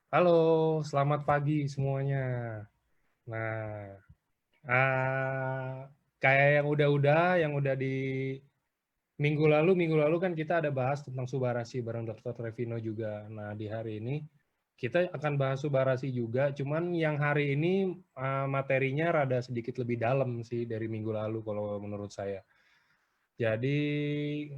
Halo, selamat pagi semuanya. Nah, kayak yang udah di minggu lalu kan kita ada bahas tentang Subarasi bareng Dr. Trevino juga. Nah, di hari ini kita akan bahas Subarasi juga, cuman yang hari ini materinya rada sedikit lebih dalam sih dari minggu lalu kalau menurut saya. Jadi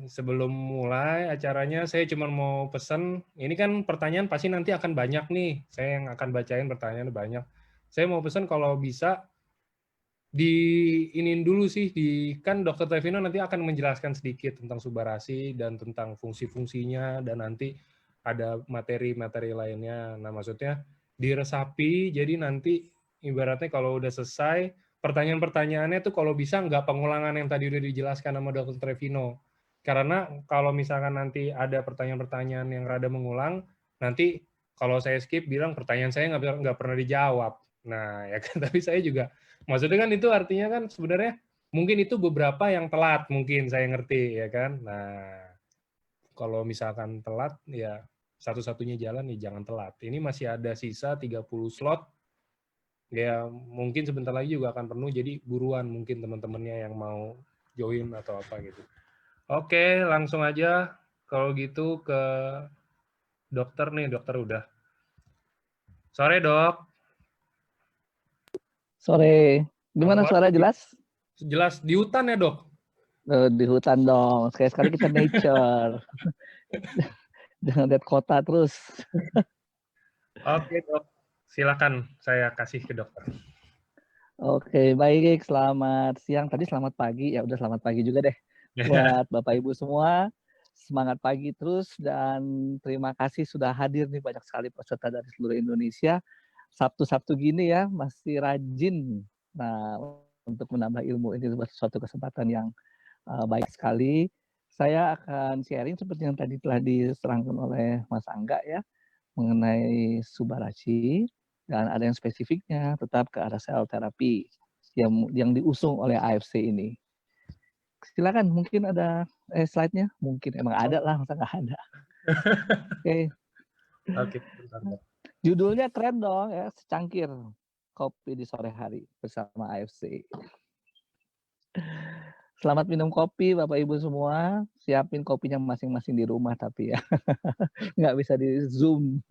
sebelum mulai acaranya saya cuma mau pesan, ini kan pertanyaan pasti nanti akan banyak nih, saya yang akan bacain pertanyaan banyak. Saya mau pesan kalau bisa diinin dulu sih, kan Dokter Tevino nanti akan menjelaskan sedikit tentang Subarasi dan tentang fungsi-fungsinya, dan nanti ada materi-materi lainnya. Nah maksudnya diresapi, jadi nanti ibaratnya kalau udah selesai, pertanyaan-pertanyaannya tuh kalau bisa nggak pengulangan yang tadi udah dijelaskan sama Dokter Trevino. Karena kalau misalkan nanti ada pertanyaan-pertanyaan yang rada mengulang, nanti kalau saya skip bilang pertanyaan saya nggak pernah dijawab. Nah ya kan, tapi saya juga maksudnya kan itu artinya kan sebenarnya mungkin itu beberapa yang telat, mungkin saya ngerti ya kan. Nah, kalau misalkan telat ya satu-satunya jalan ya jangan telat. Ini masih ada sisa 30 slot. Ya mungkin sebentar lagi juga akan penuh, jadi buruan mungkin teman-temannya yang mau join atau apa gitu. Oke, langsung aja kalau gitu ke dokter nih, dokter udah. Sore, Dok. Sore, Apa gimana kabar? suara jelas? Jelas di hutan ya, Dok? Di hutan dong, sekali-sekali kita nature. Jangan lihat kota terus. Oke, Dok. Silakan saya kasih ke dokter. Oke, baik. Selamat siang. Tadi selamat pagi. Ya udah selamat pagi juga deh. Buat Bapak Ibu semua, semangat pagi terus dan terima kasih sudah hadir nih banyak sekali peserta dari seluruh Indonesia. Sabtu-Sabtu gini ya, masih rajin. Nah, untuk menambah ilmu ini suatu kesempatan yang baik sekali. Saya akan sharing seperti yang tadi telah diserangkan oleh Mas Angga ya, mengenai Subarashi, dan ada yang spesifiknya tetap ke arah sel terapi yang diusung oleh AFC ini. Silakan, mungkin ada slide-nya, mungkin emang ada lah, masa nggak ada. Oke. Oke, bentar, Dok. Judulnya keren dong ya, secangkir kopi di sore hari bersama AFC. Selamat minum kopi Bapak Ibu semua. Siapin kopinya masing-masing di rumah tapi ya. Nggak bisa di Zoom.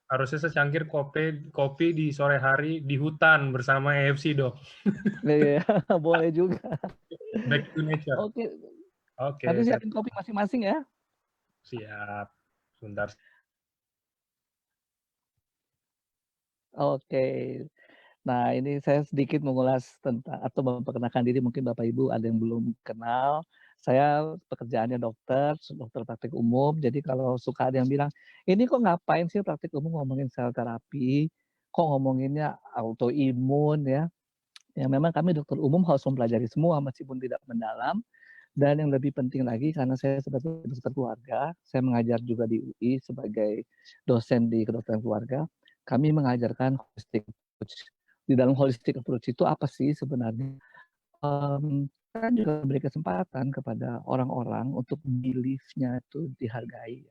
Harusnya secangkir kopi di sore hari di hutan bersama AFC, Dok. Iya, boleh juga. Back to nature. Oke, Oke, nanti saya siapin kopi masing-masing ya. siap. Sebentar. Oke. Nah, ini saya sedikit mengulas tentang atau memperkenalkan diri, mungkin Bapak Ibu ada yang belum kenal. Saya pekerjaannya dokter, dokter praktik umum. Jadi kalau suka ada yang bilang, ini kok ngapain sih praktik umum ngomongin sel terapi, kok ngomonginnya autoimun ya. Ya memang kami dokter umum harus mempelajari semua meskipun tidak mendalam. Dan yang lebih penting lagi, karena saya sebagai dokter keluarga, saya mengajar juga di UI sebagai dosen di kedokteran keluarga, kami mengajarkan holistic approach. Di dalam holistic approach itu apa sih sebenarnya? Kan juga beri kesempatan kepada orang-orang untuk belief-nya itu dihargai.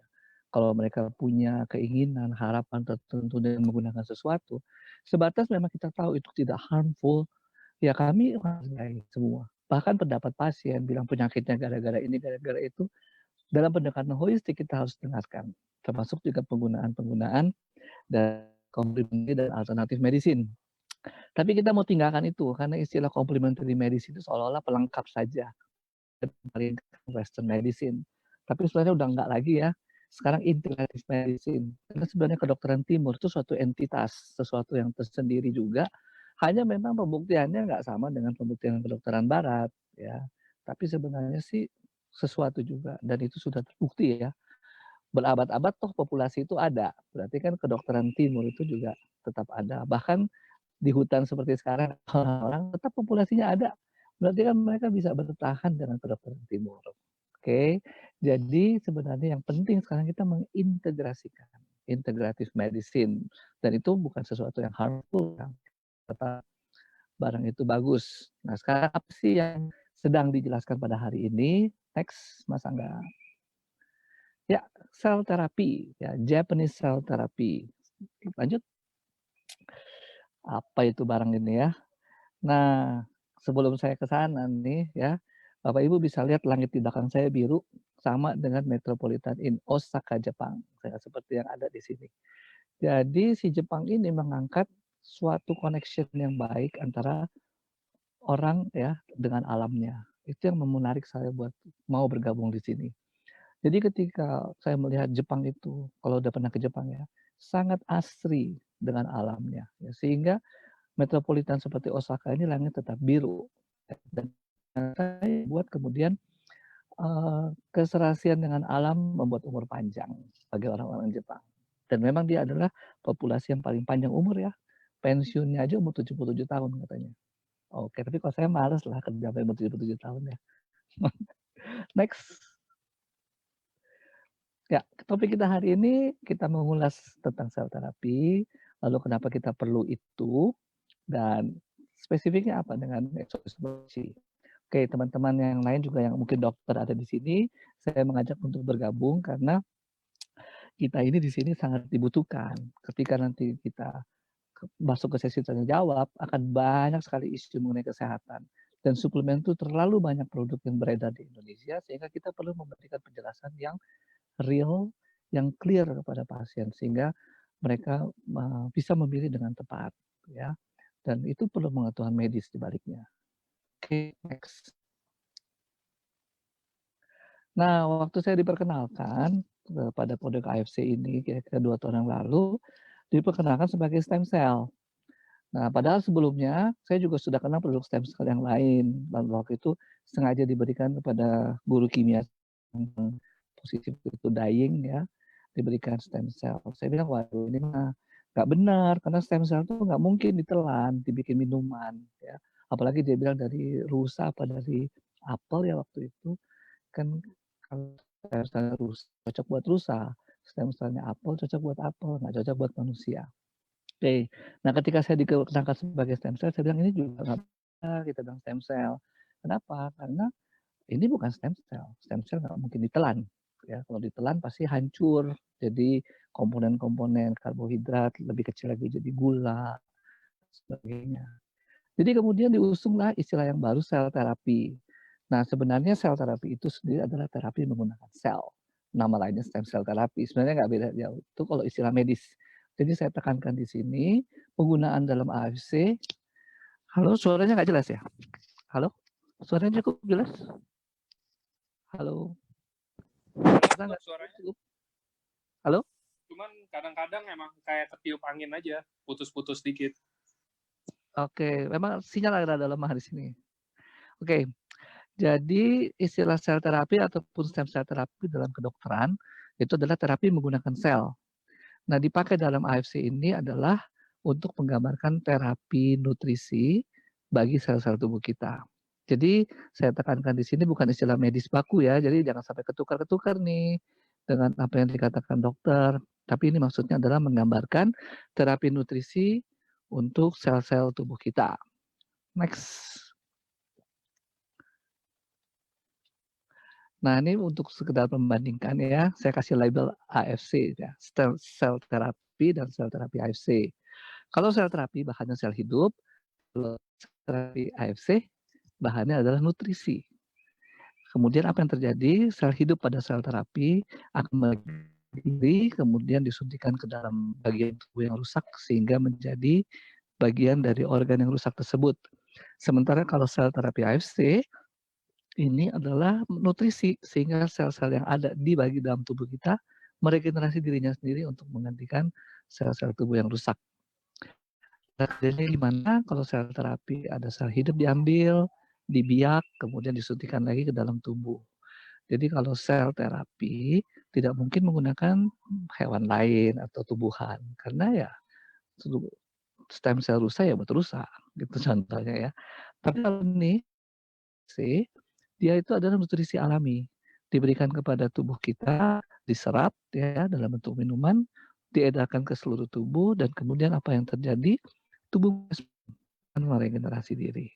Kalau mereka punya keinginan, harapan tertentu dengan menggunakan sesuatu, sebatas memang kita tahu itu tidak harmful, ya kami hargai semua. Bahkan pendapat pasien bilang penyakitnya gara-gara ini, gara-gara itu, dalam pendekatan holistik kita harus dengarkan. Termasuk juga penggunaan-penggunaan dan komplementasi dan alternatif medicine. Tapi kita mau tinggalkan itu, karena istilah complementary medicine itu seolah-olah pelengkap saja dari Western medicine. Tapi sebenarnya udah enggak lagi ya. Sekarang integrative medicine. Karena sebenarnya kedokteran timur itu suatu entitas, sesuatu yang tersendiri juga. Hanya memang pembuktiannya nggak sama dengan pembuktian kedokteran barat. Ya. Tapi sebenarnya sih sesuatu juga. Dan itu sudah terbukti ya. Berabad-abad toh populasi itu ada. Berarti kan kedokteran timur itu juga tetap ada. Bahkan di hutan seperti sekarang orang tetap populasinya ada. Berarti kan mereka bisa bertahan dengan kedokteran timur. Oke, jadi sebenarnya yang penting sekarang kita mengintegrasikan integratif medicine, dan itu bukan sesuatu yang harmful, kata barang itu bagus. Nah sekarang apa sih yang sedang dijelaskan pada hari ini? Next, Mas Angga. Ya, sel terapi, ya Japanese cell therapy. Lanjut. Apa itu barang ini ya? Nah, sebelum saya ke sana nih ya, Bapak Ibu bisa lihat langit di belakang saya biru sama dengan Metropolitan Inn Osaka, Jepang. Seperti yang ada di sini. Jadi si Jepang ini mengangkat suatu connection yang baik antara orang ya dengan alamnya. Itu yang menarik saya buat mau bergabung di sini. Jadi ketika saya melihat Jepang itu, kalau udah pernah ke Jepang ya, sangat asri dengan alamnya. Ya, sehingga metropolitan seperti Osaka ini langit tetap biru. Dan saya buat kemudian keserasian dengan alam membuat umur panjang bagi orang-orang Jepang. Dan memang dia adalah populasi yang paling panjang umur ya. Pensiunnya aja umur 77 tahun katanya. Oke, tapi kalau saya males lah kerja sampai umur 77 tahun ya. Next. Ya, topik kita hari ini kita mengulas tentang sel terapi, lalu kenapa kita perlu itu, dan spesifiknya apa dengan ekspresi. Oke, teman-teman yang lain juga yang mungkin dokter ada di sini, saya mengajak untuk bergabung karena kita ini di sini sangat dibutuhkan. Ketika nanti kita masuk ke sesi tanya jawab, akan banyak sekali isu mengenai kesehatan. Dan suplemen itu terlalu banyak produk yang beredar di Indonesia, sehingga kita perlu memberikan penjelasan yang real, yang clear kepada pasien, sehingga mereka bisa memilih dengan tepat. Ya. Dan itu perlu pengetahuan medis di baliknya. Oke, next. Nah, waktu saya diperkenalkan pada produk AFC ini kira-kira 2 tahun yang lalu, diperkenalkan sebagai stem cell. Nah, padahal sebelumnya saya juga sudah kenal produk stem cell yang lain. Dan waktu itu sengaja diberikan kepada guru kimia yang posisi itu dying ya, diberikan stem cell. Saya bilang, waduh ini mah nggak benar, karena stem cell itu nggak mungkin ditelan, dibikin minuman. Ya. Apalagi dia bilang dari rusa apa dari apel ya waktu itu. Kan kalau stem cell rusa cocok buat rusa, stem cellnya apel cocok buat apel, nggak cocok buat manusia. Oke, nah ketika saya dikenalkan sebagai stem cell, saya bilang ini juga nggak bisa kita bilang stem cell. Kenapa? Karena ini bukan stem cell nggak mungkin ditelan. Ya, kalau ditelan pasti hancur. Jadi komponen-komponen karbohidrat lebih kecil lagi jadi gula, sebagainya. Jadi kemudian diusunglah istilah yang baru sel terapi. Nah, sebenarnya sel terapi itu sendiri adalah terapi menggunakan sel. Nama lainnya stem cell terapi. Sebenarnya nggak beda jauh. Itu kalau istilah medis. Jadi saya tekankan di sini penggunaan dalam AFC. Halo, suaranya nggak jelas ya? Halo, suaranya cukup jelas? Halo, Suaranya cukup? Halo? cuman kadang-kadang emang kayak ketiup angin aja, putus-putus dikit. Oke, memang sinyal ada lemah di sini. Oke, jadi istilah sel terapi ataupun stem cell terapi dalam kedokteran itu adalah terapi menggunakan sel. Nah, dipakai dalam AFC ini adalah untuk menggambarkan terapi nutrisi bagi sel-sel tubuh kita. Jadi saya tekankan di sini bukan istilah medis baku ya, jadi jangan sampai ketukar-ketukar nih dengan apa yang dikatakan dokter. Tapi ini maksudnya adalah menggambarkan terapi nutrisi untuk sel-sel tubuh kita. Next. Nah, ini untuk sekedar membandingkan ya, saya kasih label AFC ya, sel terapi dan sel terapi AFC. Kalau sel terapi bahannya sel hidup, kalau terapi AFC bahannya adalah nutrisi. Kemudian apa yang terjadi? Sel hidup pada sel terapi akan berdiri, kemudian disuntikan ke dalam bagian tubuh yang rusak sehingga menjadi bagian dari organ yang rusak tersebut. Sementara kalau sel terapi AFC ini adalah nutrisi sehingga sel-sel yang ada di dalam tubuh kita meregenerasi dirinya sendiri untuk menggantikan sel-sel tubuh yang rusak. Jadi gimana kalau sel terapi ada sel hidup diambil, dibiak, kemudian disuntikan lagi ke dalam tubuh. Jadi kalau sel terapi tidak mungkin menggunakan hewan lain atau tumbuhan karena ya stem sel rusa ya buat rusa gitu contohnya ya. Tapi kalau ini sih dia itu adalah nutrisi alami diberikan kepada tubuh kita, diserap ya dalam bentuk minuman, diedarkan ke seluruh tubuh dan kemudian apa yang terjadi? Tubuh meregenerasi diri.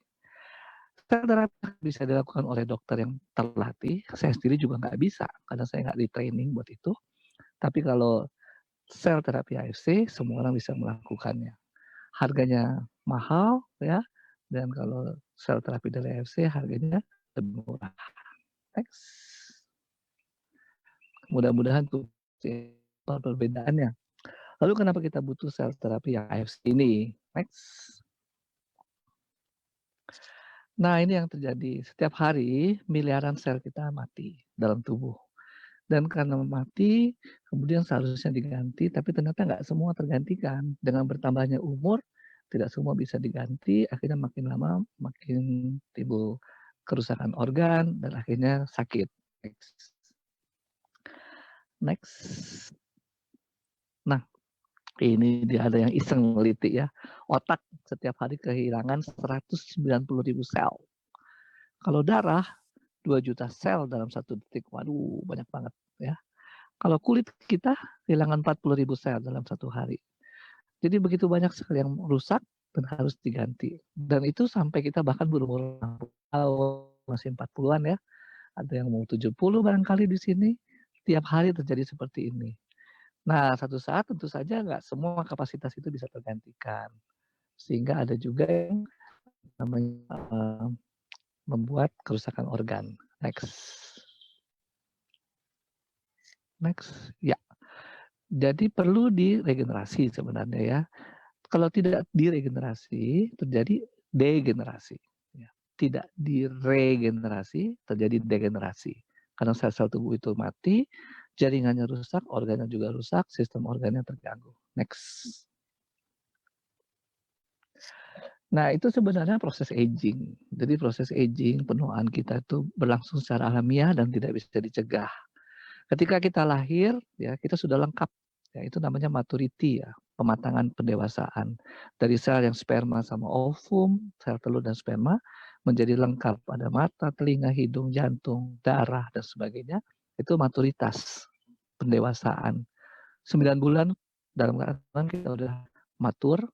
Sel terapi bisa dilakukan oleh dokter yang terlatih. Saya sendiri juga nggak bisa karena saya nggak di training buat itu. Tapi kalau sel terapi AFC semua orang bisa melakukannya. Harganya mahal ya, dan kalau sel terapi dari AFC harganya lebih murah. Next. Mudah-mudahan tuh perbedaannya. Lalu kenapa kita butuh sel terapi yang AFC ini? Next. Nah, ini yang terjadi. Setiap hari miliaran sel kita mati dalam tubuh. Dan karena mati, kemudian seharusnya diganti, tapi ternyata nggak semua tergantikan. Dengan bertambahnya umur, tidak semua bisa diganti, akhirnya makin lama makin timbul kerusakan organ, dan akhirnya sakit. Next. Next. Nah, ini dia ada yang iseng meliti ya. Otak setiap hari kehilangan 190.000 sel. Kalau darah 2 juta sel dalam 1 detik. Waduh, banyak banget ya. Kalau kulit kita kehilangan 40.000 sel dalam 1 hari. Jadi begitu banyak sel yang rusak dan harus diganti. Dan itu sampai kita bahkan berumur 60 tahun, masih 40-an ya. Ada yang mau 70 barangkali di sini. Tiap hari terjadi seperti ini. Nah, satu saat tentu saja nggak semua kapasitas itu bisa tergantikan. Sehingga ada juga yang namanya membuat kerusakan organ. Next. Next. Ya. Jadi perlu diregenerasi sebenarnya ya. Kalau tidak diregenerasi, terjadi degenerasi. Ya. Tidak diregenerasi, terjadi degenerasi. Karena sel-sel tubuh itu mati, jaringannya rusak, organnya juga rusak, sistem organnya terganggu. Next. Nah, itu sebenarnya proses aging. Jadi proses aging, penuaan kita itu berlangsung secara alamiah dan tidak bisa dicegah. Ketika kita lahir, ya kita sudah lengkap. Ya, itu namanya maturity ya, pematangan pendewasaan. Dari sel yang sperma sama ovum, sel telur dan sperma menjadi lengkap. Ada mata, telinga, hidung, jantung, darah dan sebagainya. Itu maturitas pendewasaan. 9 bulan dalam keadaan kita udah matur.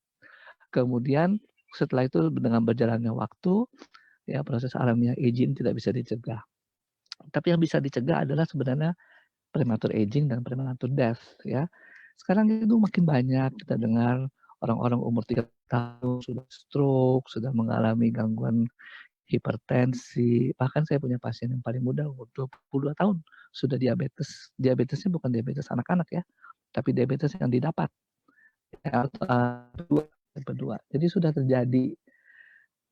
Kemudian setelah itu dengan berjalannya waktu, ya proses alamiah aging tidak bisa dicegah. Tapi yang bisa dicegah adalah sebenarnya premature aging dan premature death ya. Sekarang itu makin banyak kita dengar orang-orang umur 3 tahun sudah stroke, sudah mengalami gangguan hipertensi. Bahkan saya punya pasien yang paling muda umur 22 tahun sudah diabetes. Diabetesnya bukan diabetes anak-anak ya, tapi diabetes yang didapat. Tipe 2. Jadi sudah terjadi.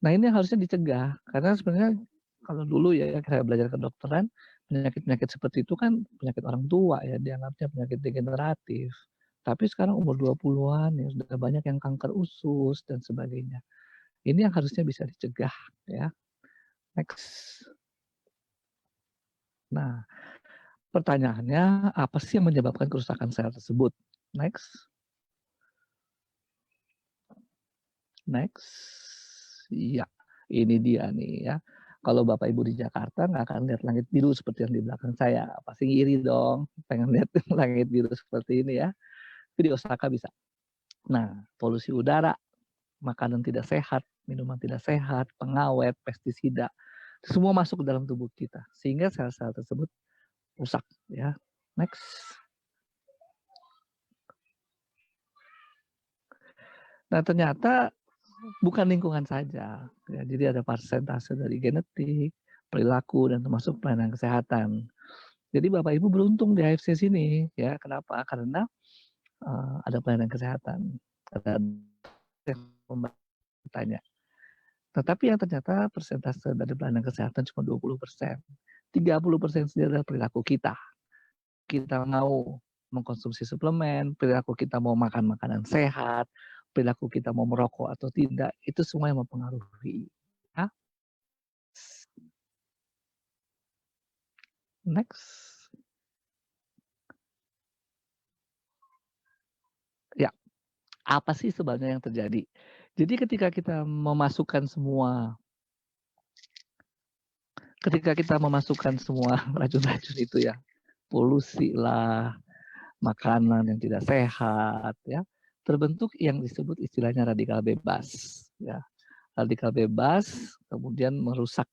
Nah, ini harusnya dicegah karena sebenarnya kalau dulu ya saya belajar kedokteran, penyakit-penyakit seperti itu kan penyakit orang tua ya, dianggapnya penyakit degeneratif. Tapi sekarang umur 20-an ya sudah banyak yang kanker usus dan sebagainya. Ini yang harusnya bisa dicegah ya. Next. Nah, pertanyaannya apa sih yang menyebabkan kerusakan sel tersebut? Next. Next. Iya, ini dia nih ya. Kalau Bapak Ibu di Jakarta nggak akan lihat langit biru seperti yang di belakang saya. Pasti iri dong, pengen lihat langit biru seperti ini ya. Tapi di Osaka bisa. Nah, polusi udara, makanan tidak sehat, minuman tidak sehat, pengawet, pestisida, semua masuk ke dalam tubuh kita. Sehingga sel-sel tersebut rusak ya. Next. Nah, ternyata bukan lingkungan saja. Ya, jadi ada persentase dari genetik, perilaku, dan termasuk pelayanan kesehatan. Jadi Bapak Ibu beruntung di AFC sini. Ya, kenapa? Karena ada pelayanan kesehatan. Ada yang bertanya. Tetapi yang ternyata persentase dari pelayanan kesehatan cuma 20%. 30% sendiri adalah perilaku kita. Kita mau mengkonsumsi suplemen, perilaku kita mau makan makanan sehat, perilaku kita mau merokok atau tidak, itu semua yang mempengaruhi. Ya. Next. Ya, apa sih sebenarnya yang terjadi? Jadi ketika kita memasukkan semua racun-racun itu ya, polusi lah, makanan yang tidak sehat ya, terbentuk yang disebut istilahnya radikal bebas ya. Radikal bebas kemudian merusak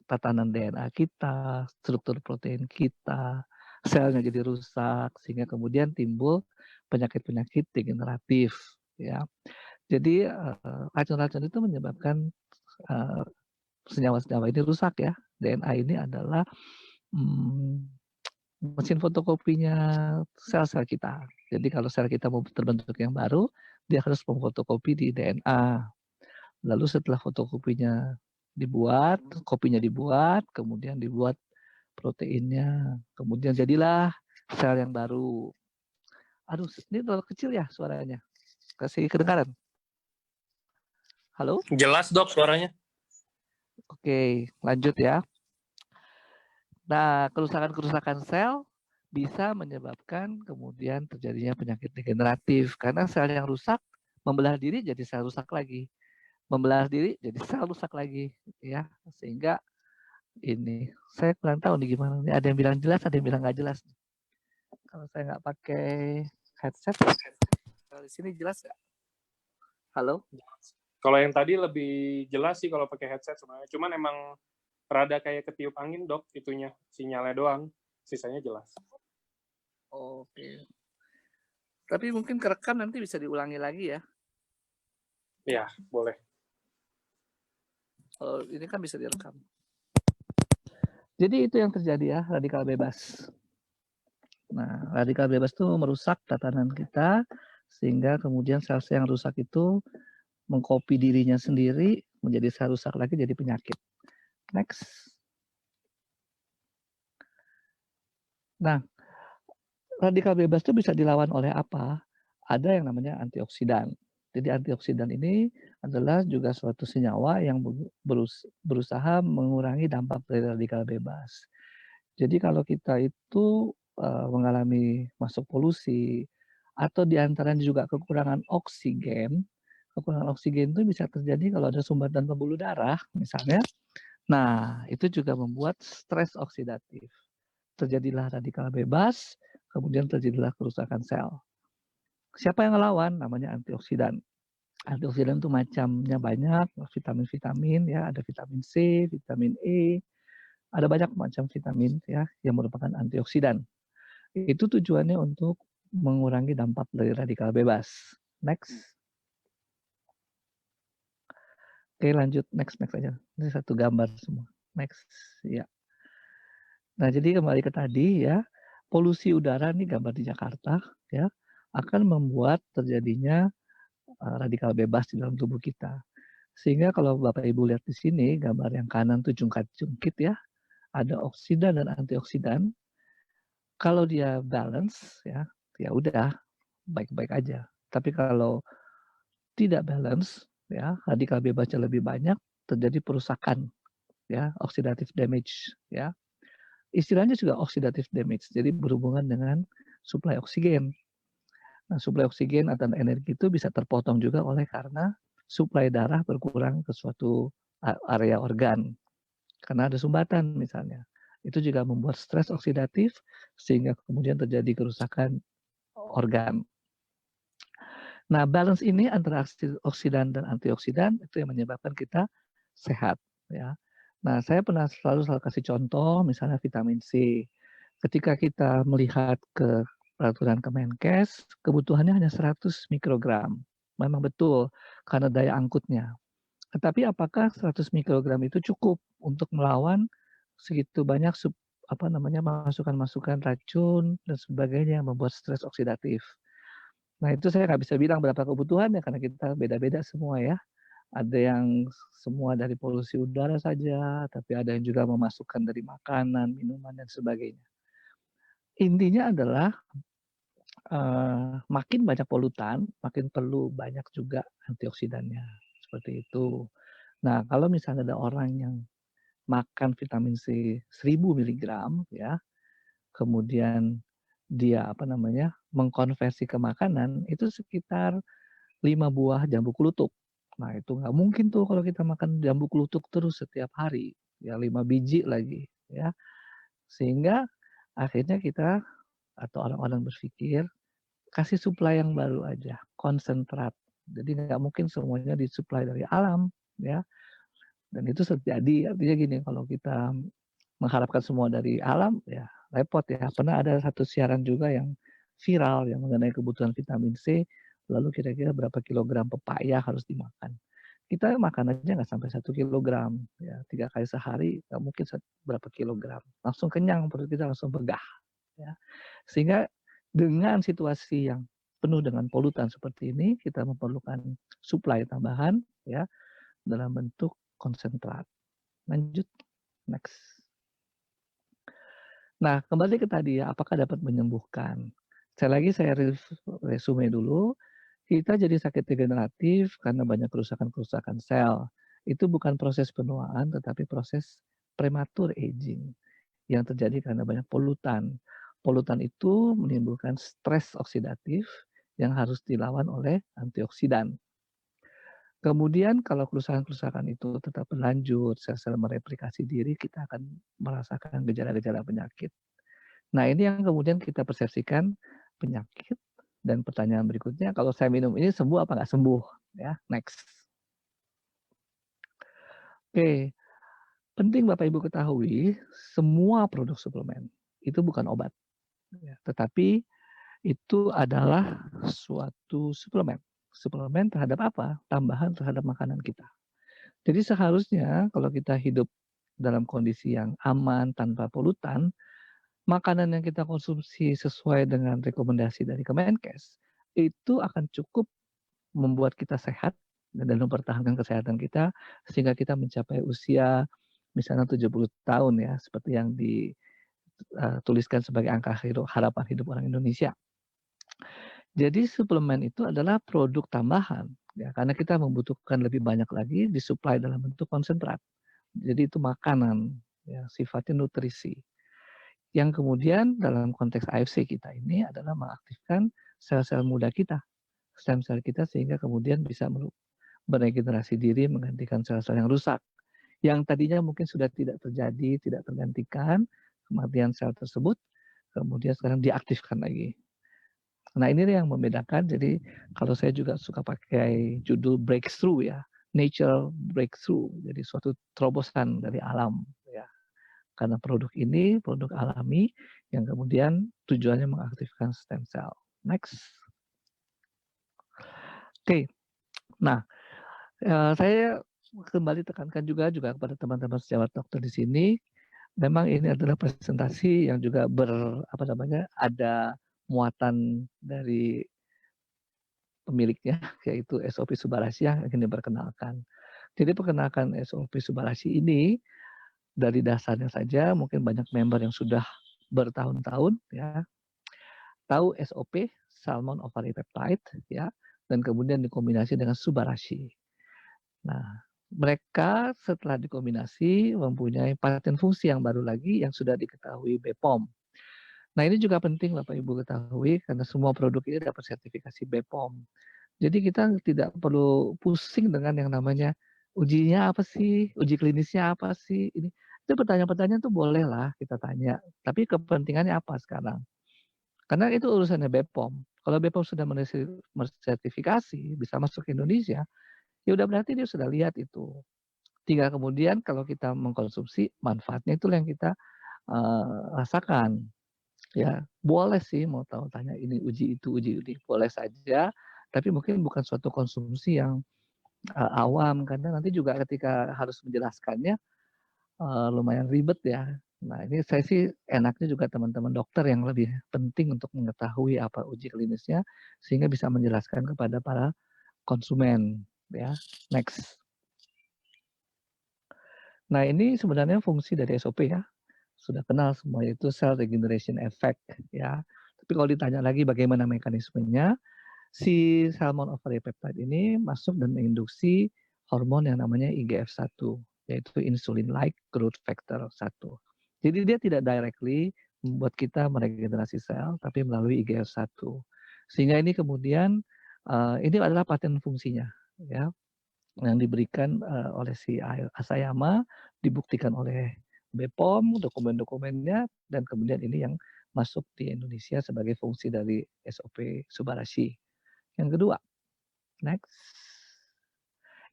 tatanan DNA kita, struktur protein kita, selnya jadi rusak sehingga kemudian timbul penyakit-penyakit degeneratif, ya. Jadi, racun-racun itu menyebabkan, senyawa-senyawa ini rusak ya. DNA ini adalah, mmm, mesin fotokopinya sel-sel kita. Jadi kalau sel kita mau terbentuk yang baru, dia harus memfotokopi di DNA. Lalu setelah fotokopinya dibuat, kopinya dibuat, kemudian dibuat proteinnya, kemudian jadilah sel yang baru. Aduh, ini terlalu kecil ya suaranya? Kasih kedengaran? Halo? Jelas dok suaranya. Oke, lanjut ya. Nah, kerusakan-kerusakan sel bisa menyebabkan kemudian terjadinya penyakit degeneratif karena sel yang rusak membelah diri jadi sel rusak lagi, membelah diri jadi sel rusak lagi, ya. Sehingga ini saya kurang tahu nih gimana nih. Ada yang bilang jelas, ada yang bilang nggak jelas. Kalau saya nggak pakai headset, kalau di sini jelas nggak? Halo? Kalau yang tadi lebih jelas sih kalau pakai headset sebenarnya. Cuman emang rada kayak ketiup angin dok, itunya sinyalnya doang. Sisanya jelas. Oke. Tapi mungkin kerekam nanti bisa diulangi lagi ya. Iya, boleh. Kalau ini kan bisa direkam. Jadi itu yang terjadi ya, radikal bebas. Nah, radikal bebas itu merusak tatanan kita sehingga kemudian sel-sel yang rusak itu mengcopy dirinya sendiri menjadi sel rusak lagi jadi penyakit. Next. Nah, radikal bebas itu bisa dilawan oleh apa? Ada yang namanya antioksidan. Jadi antioksidan ini adalah juga suatu senyawa yang berusaha mengurangi dampak dari radikal bebas. Jadi kalau kita itu mengalami masuk polusi atau diantaranya juga kekurangan oksigen itu bisa terjadi kalau ada sumbatan pembuluh darah misalnya. Nah, itu juga membuat stres oksidatif. Terjadilah radikal bebas, kemudian terjadilah kerusakan sel. Siapa yang ngelawan? Namanya antioksidan. Antioksidan itu macamnya banyak, vitamin-vitamin ya, ada vitamin C, vitamin E, ada banyak macam vitamin ya yang merupakan antioksidan. Itu tujuannya untuk mengurangi dampak dari radikal bebas. Next. Oke, lanjut next aja. Ini satu gambar semua. Next, ya. Nah, jadi kembali ke tadi ya, polusi udara nih gambar di Jakarta ya akan membuat terjadinya radikal bebas di dalam tubuh kita. Sehingga kalau Bapak Ibu lihat di sini gambar yang kanan tuh jungkit ya, ada oksidan dan antioksidan. Kalau dia balance ya udah baik-baik aja. Tapi kalau tidak balance ya, radikal bebasnya lebih banyak, terjadi perusakan ya, oxidative damage ya. Istilahnya juga oxidative damage. Jadi berhubungan dengan suplai oksigen. Nah, suplai oksigen atau energi itu bisa terpotong juga oleh karena suplai darah berkurang ke suatu area organ. Karena ada sumbatan misalnya. Itu juga membuat stres oksidatif sehingga kemudian terjadi kerusakan organ. Nah, balance ini antara oksidan dan antioksidan itu yang menyebabkan kita sehat ya. Nah, saya pernah selalu kasih contoh misalnya vitamin C. Ketika kita melihat ke peraturan Kemenkes, kebutuhannya hanya 100 mikrogram. Memang betul karena daya angkutnya. Tetapi apakah 100 mikrogram itu cukup untuk melawan segitu banyak masukan-masukan racun dan sebagainya yang membuat stres oksidatif. Nah, itu saya nggak bisa bilang berapa kebutuhannya karena kita beda-beda semua ya. Ada yang semua dari polusi udara saja, tapi ada yang juga memasukkan dari makanan, minuman, dan sebagainya. Intinya adalah makin banyak polutan, makin perlu banyak juga antioksidannya. Seperti itu. Nah, kalau misalnya ada orang yang makan vitamin C 1000 miligram ya, kemudian dia mengkonversi ke makanan itu sekitar 5 buah jambu kluthuk. Nah, itu nggak mungkin tuh kalau kita makan jambu kluthuk terus setiap hari, ya 5 biji lagi, ya. Sehingga akhirnya kita atau orang-orang berpikir, kasih suplai yang baru aja, konsentrat. Jadi nggak mungkin semuanya disuplai dari alam, ya. Dan itu terjadi, artinya gini, kalau kita mengharapkan semua dari alam, ya repot ya. Pernah ada satu siaran juga yang viral yang mengenai kebutuhan vitamin C, lalu kira-kira berapa kilogram pepaya harus dimakan. Kita makan aja nggak sampai 1 kilogram, ya 3 kali sehari nggak mungkin berapa kilogram, langsung kenyang perut kita langsung begah, ya. Sehingga dengan situasi yang penuh dengan polutan seperti ini, kita memerlukan suplai tambahan, ya, dalam bentuk konsentrat. Lanjut, next. Nah, kembali ke tadi ya, apakah dapat menyembuhkan? Saya resume dulu, kita jadi sakit degeneratif karena banyak kerusakan-kerusakan sel. Itu bukan proses penuaan, tetapi proses prematur aging yang terjadi karena banyak polutan. Polutan itu menimbulkan stres oksidatif yang harus dilawan oleh antioksidan. Kemudian kalau kerusakan-kerusakan itu tetap berlanjut, sel-sel mereplikasi diri, kita akan merasakan gejala-gejala penyakit. Nah, ini yang kemudian kita persepsikan penyakit dan pertanyaan berikutnya, kalau saya minum ini sembuh apa nggak sembuh? Ya, next. Oke, penting Bapak Ibu ketahui, semua produk suplemen itu bukan obat, ya, tetapi itu adalah suatu suplemen. Suplemen terhadap apa? Tambahan terhadap makanan kita. Jadi seharusnya kalau kita hidup dalam kondisi yang aman tanpa polutan, makanan yang kita konsumsi sesuai dengan rekomendasi dari Kemenkes, itu akan cukup membuat kita sehat dan mempertahankan kesehatan kita sehingga kita mencapai usia misalnya 70 tahun ya, seperti yang dituliskan sebagai angka harapan hidup orang Indonesia. Jadi suplemen itu adalah produk tambahan ya, karena kita membutuhkan lebih banyak lagi disuplai dalam bentuk konsentrat. Jadi itu makanan ya, sifatnya nutrisi. Yang kemudian dalam konteks AFC kita ini adalah mengaktifkan sel-sel muda kita, stem sel kita sehingga kemudian bisa beregenerasi diri menggantikan sel-sel yang rusak. Yang tadinya mungkin sudah tidak terjadi, tidak tergantikan, kematian sel tersebut, kemudian sekarang diaktifkan lagi. Nah ini yang membedakan, jadi kalau saya juga suka pakai judul breakthrough ya, nature breakthrough, jadi suatu terobosan dari alam ya. Karena produk ini produk alami yang kemudian tujuannya mengaktifkan stem cell. Next. Oke, nah saya kembali tekankan juga kepada teman-teman sejawat dokter di sini, memang ini adalah presentasi yang juga ada muatan dari pemiliknya, yaitu SOP Subarashi yang ingin diperkenalkan. Jadi perkenalkan SOP Subarashi ini dari dasarnya saja mungkin banyak member yang sudah bertahun-tahun ya tahu SOP Salmon Ovary Peptide ya dan kemudian dikombinasi dengan Subarashi. Nah, mereka setelah dikombinasi mempunyai paten fungsi yang baru lagi yang sudah diketahui BPOM. Nah, ini juga penting Bapak Ibu ketahui karena semua produk ini dapat sertifikasi BPOM. Jadi kita tidak perlu pusing dengan yang namanya ujinya apa sih, uji klinisnya apa sih, ini itu pertanyaan-pertanyaan tuh bolehlah kita tanya, tapi kepentingannya apa sekarang? Karena itu urusannya BPOM. Kalau BPOM sudah mensertifikasi bisa masuk ke Indonesia, ya udah berarti dia sudah lihat itu. Tinggal kemudian kalau kita mengkonsumsi manfaatnya itulah yang kita rasakan. Ya, boleh sih mau tahu tanya ini uji itu, uji ini, boleh saja, tapi mungkin bukan suatu konsumsi yang awam karena nanti juga ketika harus menjelaskannya lumayan ribet ya. Nah, ini saya sih enaknya juga teman-teman dokter yang lebih penting untuk mengetahui apa uji klinisnya sehingga bisa menjelaskan kepada para konsumen ya. Next. Nah, ini sebenarnya fungsi dari SOP ya. Sudah kenal semua itu cell regeneration effect ya. Tapi kalau ditanya lagi bagaimana mekanismenya, si salmon ovary peptide ini masuk dan menginduksi hormon yang namanya IGF-1, yaitu insulin-like growth factor 1. Jadi dia tidak directly membuat kita meregenerasi sel, tapi melalui IGF-1. Sehingga ini kemudian ini adalah paten fungsinya, ya, yang diberikan oleh si Asayama, dibuktikan oleh BPOM, dokumen-dokumennya, dan kemudian ini yang masuk di Indonesia sebagai fungsi dari SOP Subarashi. Yang kedua, next,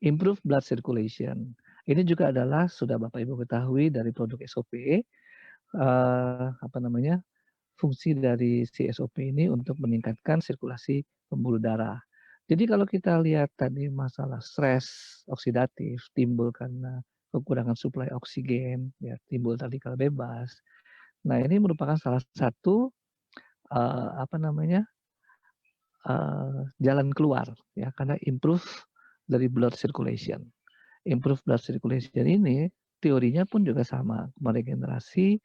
improve blood circulation. Ini juga adalah sudah Bapak Ibu ketahui dari produk SOP, fungsi dari si SOP ini untuk meningkatkan sirkulasi pembuluh darah. Jadi kalau kita lihat tadi masalah stres oksidatif timbul karena kekurangan suplai oksigen, ya timbul radikal bebas. Nah ini merupakan salah satu apa namanya jalan keluar ya karena improve dari blood circulation. Improve blood circulation ini teorinya pun juga sama, meregenerasi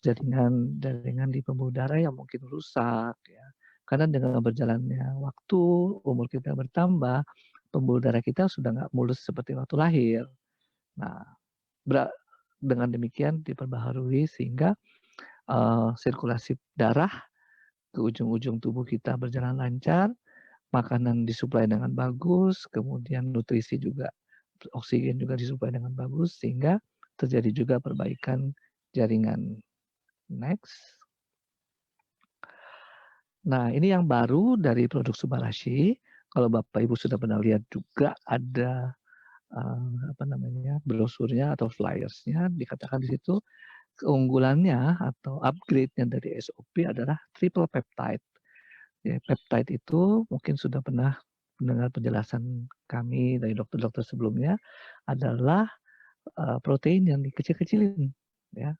jaringan di pembuluh darah yang mungkin rusak ya. Karena dengan berjalannya waktu, umur kita bertambah, pembuluh darah kita sudah nggak mulus seperti waktu lahir. Nah, dengan demikian diperbaharui sehingga sirkulasi darah ke ujung-ujung tubuh kita berjalan lancar, makanan disuplai dengan bagus, kemudian nutrisi juga, oksigen juga disuplai dengan bagus, sehingga terjadi juga perbaikan jaringan. Next. Nah, ini yang baru dari produk Subarashi. Kalau Bapak Ibu sudah pernah lihat juga ada apa namanya brosurnya atau flyersnya, dikatakan di situ keunggulannya atau upgrade-nya dari SOP adalah triple peptide. Ya, peptide itu mungkin sudah pernah mendengar penjelasan kami dari dokter-dokter sebelumnya adalah protein yang dikecil-kecilin. Ya,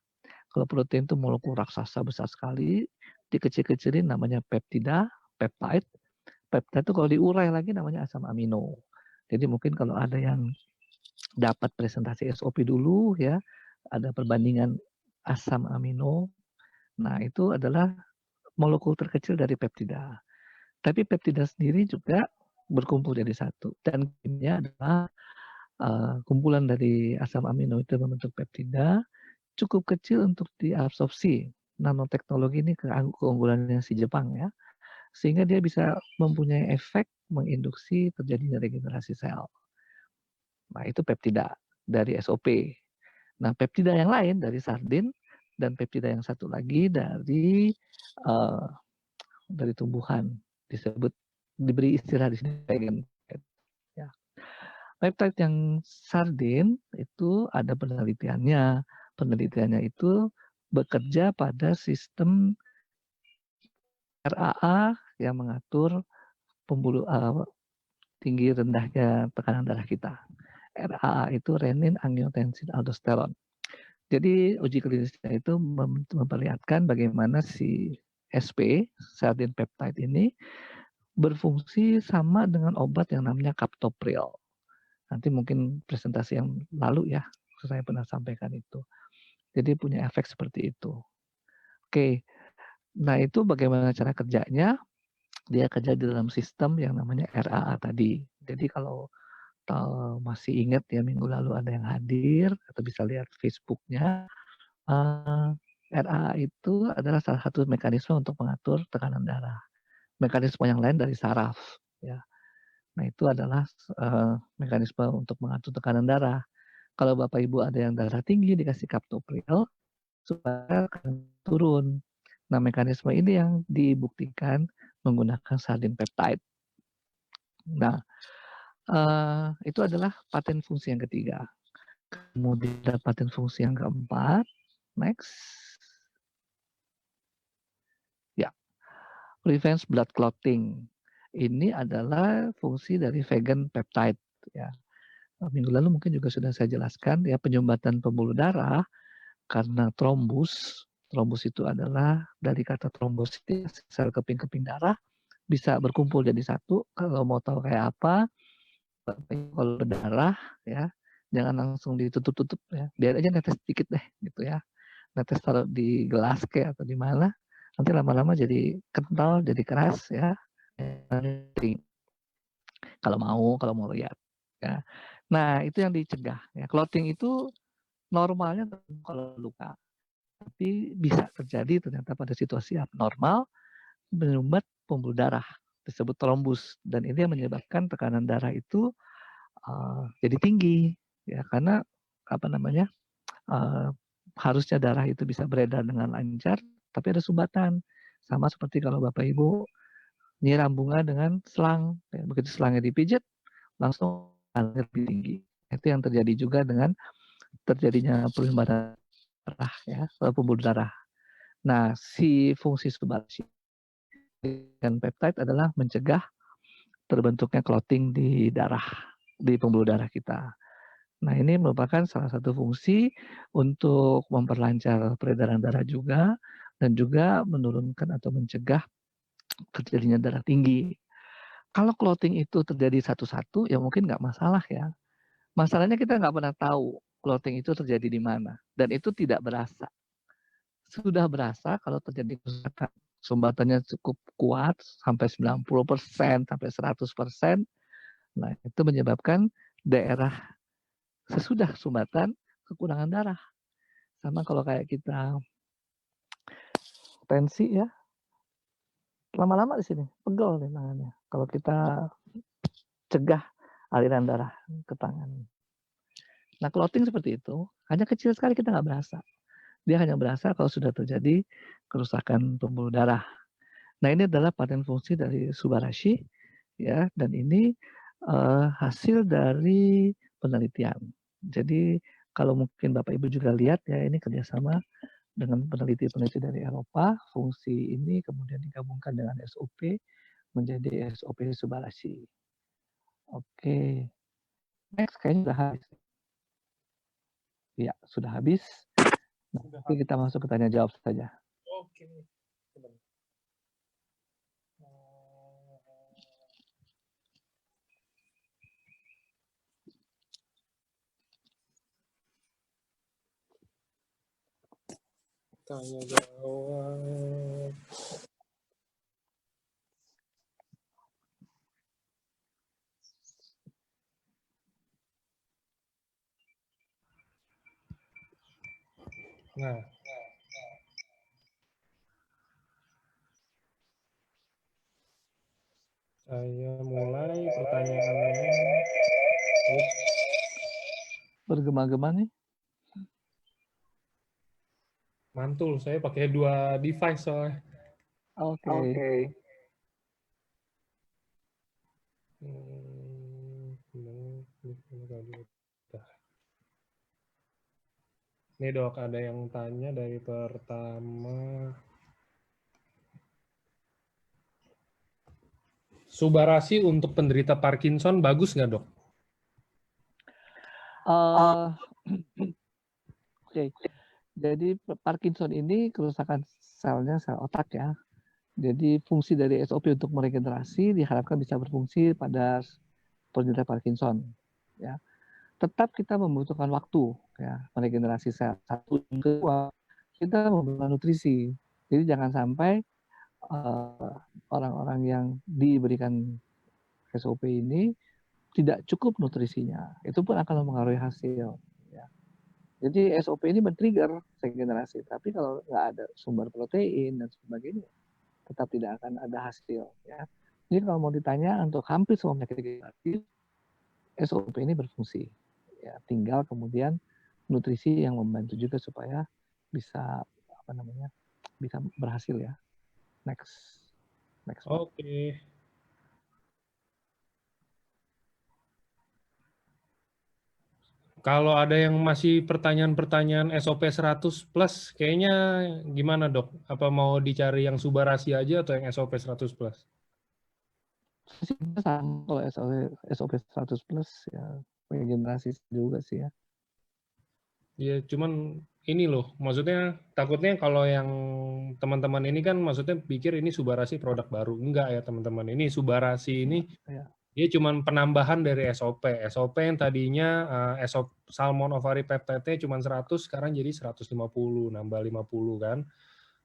kalau protein itu molekul raksasa besar sekali, dikecil-kecilin namanya peptida, peptide. Peptide itu kalau diurai lagi namanya asam amino. Jadi mungkin kalau ada yang dapat presentasi SOP dulu ya, ada perbandingan asam amino. Nah, itu adalah molekul terkecil dari peptida. Tapi peptida sendiri juga berkumpul jadi satu. Dan ini adalah kumpulan dari asam amino itu membentuk peptida, cukup kecil untuk diabsorpsi. Nanoteknologi ini keunggulannya si Jepang ya. Sehingga dia bisa mempunyai efek menginduksi terjadinya regenerasi sel. Nah, itu peptida dari SOP. Nah, peptida yang lain dari sardin dan peptida yang satu lagi dari tumbuhan disebut diberi istilah di sini vegan. Ya. Peptide yang sardin itu ada penelitiannya. Penelitiannya itu bekerja pada sistem RAA yang mengatur pembuluh tinggi rendahnya tekanan darah kita. RAA itu renin, angiotensin, aldosteron. Jadi uji klinisnya itu memperlihatkan bagaimana si SP, sardin peptide ini berfungsi sama dengan obat yang namanya captopril. Nanti mungkin presentasi yang lalu ya, saya pernah sampaikan itu. Jadi punya efek seperti itu. Oke, nah itu bagaimana cara kerjanya? Dia kerja di dalam sistem yang namanya RAA tadi. Jadi kalau masih ingat ya minggu lalu ada yang hadir atau bisa lihat Facebooknya, RAA itu adalah salah satu mekanisme untuk mengatur tekanan darah. Mekanisme yang lain dari saraf. Ya. Nah itu adalah mekanisme untuk mengatur tekanan darah. Kalau Bapak Ibu ada yang darah tinggi dikasih captopril supaya turun. Nah mekanisme ini yang dibuktikan menggunakan sardin peptide. Nah itu adalah paten fungsi yang ketiga. Kemudian ada paten fungsi yang keempat. Next. Ya, prevents blood clotting. Ini adalah fungsi dari vegan peptide. Ya, minggu lalu mungkin juga sudah saya jelaskan ya penyumbatan pembuluh darah karena trombus. Trombus itu adalah dari kata trombosit, sel keping-keping darah bisa berkumpul jadi satu. Kalau mau tahu kayak apa, kalau berdarah ya jangan langsung ditutup-tutup ya, biar aja netes sedikit deh gitu ya, netes taruh di gelas kayak atau di mana, nanti lama-lama jadi kental, jadi keras ya, kalau mau lihat ya. Nah itu yang dicegah ya. Clotting itu normalnya kalau luka, tapi bisa terjadi ternyata pada situasi abnormal menyumbat pembuluh darah disebut trombus, dan ini yang menyebabkan tekanan darah itu jadi tinggi ya karena apa namanya harusnya darah itu bisa beredar dengan lancar tapi ada sumbatan, sama seperti kalau Bapak Ibu nyiram bunga dengan selang ya, begitu selangnya dipijit langsung lebih tinggi. Itu yang terjadi juga dengan terjadinya penyumbatan darah ya, pembuluh darah. Nah, si fungsi subarashi dan peptide adalah mencegah terbentuknya clotting di darah, di pembuluh darah kita. Nah, ini merupakan salah satu fungsi untuk memperlancar peredaran darah juga, dan juga menurunkan atau mencegah terjadinya darah tinggi. Kalau clotting itu terjadi satu-satu, ya mungkin nggak masalah ya. Masalahnya kita nggak pernah tahu clotting itu terjadi di mana, dan itu tidak berasa. Sudah berasa kalau terjadi kerusakan. Sumbatannya cukup kuat, sampai 90%, sampai 100%. Nah, itu menyebabkan daerah sesudah sumbatan kekurangan darah. Sama kalau kayak kita tensi ya, lama-lama di sini pegel nih tangannya. Kalau kita cegah aliran darah ke tangan. Nah, clotting seperti itu, hanya kecil sekali kita nggak berasa. Dia hanya berasa kalau sudah terjadi kerusakan pembuluh darah. Nah, ini adalah paten fungsi dari subarashi, ya, dan ini hasil dari penelitian. Jadi kalau mungkin Bapak Ibu juga lihat ya, ini kerjasama dengan peneliti-peneliti dari Eropa, fungsi ini kemudian digabungkan dengan SOP menjadi SOP subarashi. Oke, next kayaknya sudah habis. Ya, sudah habis. Nah, nanti kita masuk ke tanya jawab saja. Oke. Tanya jawab. Nah, saya mulai pertanyaannya. Bergema-gema nih. Mantul, saya pakai 2 device soalnya. Oke. Nih dok, ada yang tanya dari pertama. Subarasi untuk penderita Parkinson bagus nggak dok? Oke. Jadi Parkinson ini kerusakan selnya sel otak ya. Jadi fungsi dari SOP untuk meregenerasi diharapkan bisa berfungsi pada penderita Parkinson. Ya, tetap kita membutuhkan waktu ya meregenerasi sel. Satu, kedua kita membutuhkan nutrisi. Jadi jangan sampai orang-orang yang diberikan SOP ini tidak cukup nutrisinya. Itu pun akan mempengaruhi hasil. Ya. Jadi SOP ini men-trigger regenerasi. Tapi kalau nggak ada sumber protein dan sebagainya, tetap tidak akan ada hasil. Ya. Jadi kalau mau ditanya untuk hampir semua penyakit degeneratif, SOP ini berfungsi. Ya, tinggal kemudian nutrisi yang membantu juga supaya bisa bisa berhasil ya. Next. Oke. Kalau ada yang masih pertanyaan-pertanyaan SOP 100 plus, kayaknya gimana dok? Apa mau dicari yang Subarasi aja atau yang SOP 100 plus? Sama kalau SOP 100 plus ya regenerasi juga sih ya. Ya cuman ini loh, maksudnya takutnya kalau yang teman-teman ini kan maksudnya pikir ini Subarasi produk baru. Enggak ya teman-teman, ini Subarasi ini dia cuma penambahan dari SOP. SOP yang tadinya SOP Salmon Ovari Peptide-nya cuma 100, sekarang jadi 150, nambah 50 kan.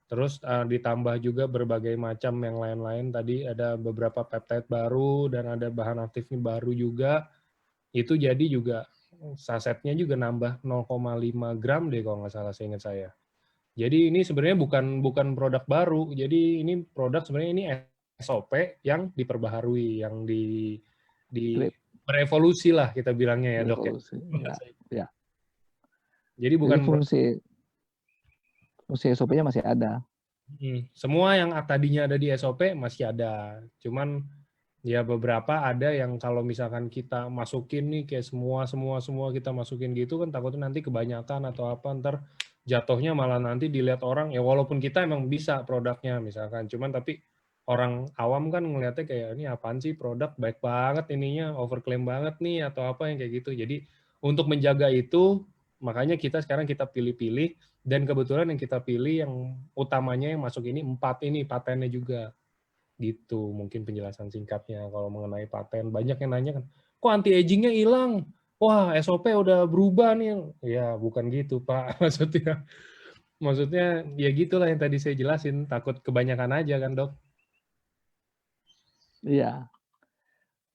Terus ditambah juga berbagai macam yang lain-lain. Tadi ada beberapa peptide baru dan ada bahan aktifnya baru juga. Itu jadi juga sasetnya juga nambah 0,5 gram deh kalau nggak salah seingat saya. Jadi ini sebenarnya bukan produk baru. Jadi ini produk sebenarnya ini SOP yang diperbaharui, yang berevolusi lah kita bilangnya ya dok ya. Ya. Jadi bukan fungsi SOP-nya masih ada. Semua yang tadinya ada di SOP masih ada. Cuman ya beberapa ada yang kalau misalkan kita masukin nih kayak semua kita masukin gitu kan takutnya nanti kebanyakan atau apa ntar jatuhnya malah nanti dilihat orang, ya walaupun kita emang bisa produknya misalkan, cuman tapi orang awam kan ngelihatnya kayak, ini apaan sih produk baik banget ininya, overclaim banget nih, atau apa yang kayak gitu. Jadi untuk menjaga itu, makanya sekarang kita pilih-pilih, dan kebetulan yang kita pilih yang utamanya yang masuk ini 4 ini patennya juga. Gitu mungkin penjelasan singkatnya kalau mengenai paten. Banyak yang nanya kan, kok anti agingnya hilang? Wah, SOP udah berubah nih. Ya, bukan gitu, Pak. Maksudnya ya gitulah yang tadi saya jelasin, takut kebanyakan aja kan, Dok. Iya.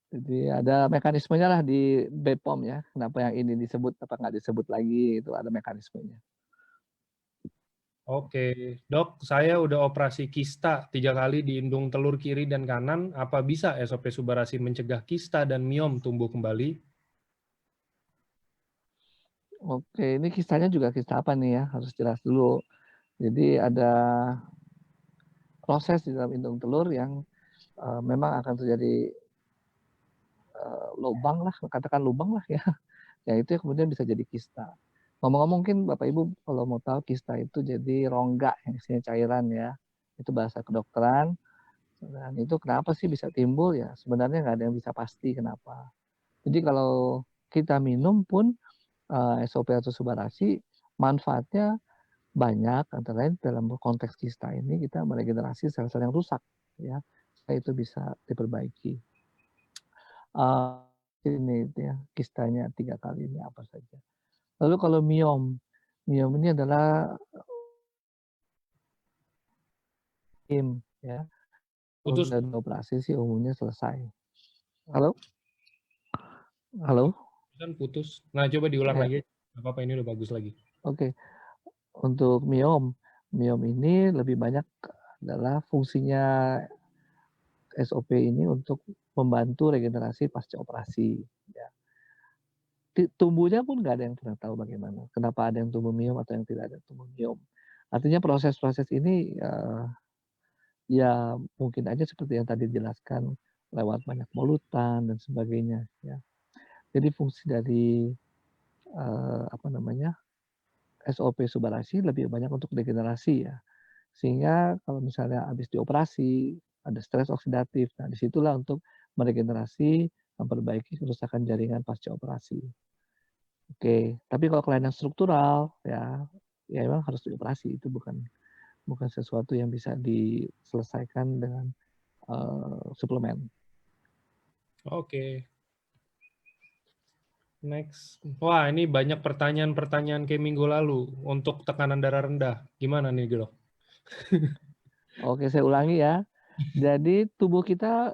Jadi ada mekanismenya lah di BPOM ya. Kenapa yang ini disebut, apa nggak disebut lagi, itu ada mekanismenya. Oke, Dok, saya udah operasi kista 3 kali di indung telur kiri dan kanan. Apa bisa SOP Subarasi mencegah kista dan miom tumbuh kembali? Oke, ini kistanya juga kista apa nih ya? Harus jelas dulu. Jadi ada proses di dalam indung telur yang memang akan terjadi lubang lah, katakan lubang lah ya. Ya itu kemudian bisa jadi kista. Ngomong-ngomong mungkin Bapak Ibu kalau mau tahu kista itu jadi rongga yang isinya cairan ya. Itu bahasa kedokteran. Dan itu kenapa sih bisa timbul ya? Sebenarnya nggak ada yang bisa pasti kenapa. Jadi kalau kita minum pun SOP atau Subarasi manfaatnya banyak, antara lain dalam konteks kista ini kita meregenerasi sel-sel yang rusak ya, supaya itu bisa diperbaiki. Ini ya kistanya 3 kali ini apa saja. Lalu kalau miom, miom ini adalah ya. Kalau Putus, sudah operasi sih umumnya selesai. Halo? Halo? kan putus. Nah, coba diulang Ya, lagi. Apa-apa, ini udah bagus lagi. oke. Untuk miom, miom ini lebih banyak adalah fungsinya SOP ini untuk membantu regenerasi pasca operasi. Ya. Tumbuhnya pun nggak ada yang pernah tahu bagaimana. Kenapa ada yang tumbuh miom atau yang tidak ada tumbuh miom. Artinya proses-proses ini ya mungkin aja seperti yang tadi dijelaskan lewat banyak polutan dan sebagainya. Ya. Jadi fungsi dari apa namanya SOP Subarasi lebih banyak untuk degenerasi ya. Sehingga kalau misalnya habis dioperasi, ada stres oksidatif. Nah, disitulah untuk meregenerasi, memperbaiki kerusakan jaringan pasca operasi. Oke, tapi kalau kelainan struktural, ya memang harus dioperasi. Itu bukan sesuatu yang bisa diselesaikan dengan suplemen. Oke. Next. Wah, ini banyak pertanyaan-pertanyaan kayak minggu lalu untuk tekanan darah rendah. Gimana nih, Dok? Oke, saya ulangi ya. Jadi tubuh kita,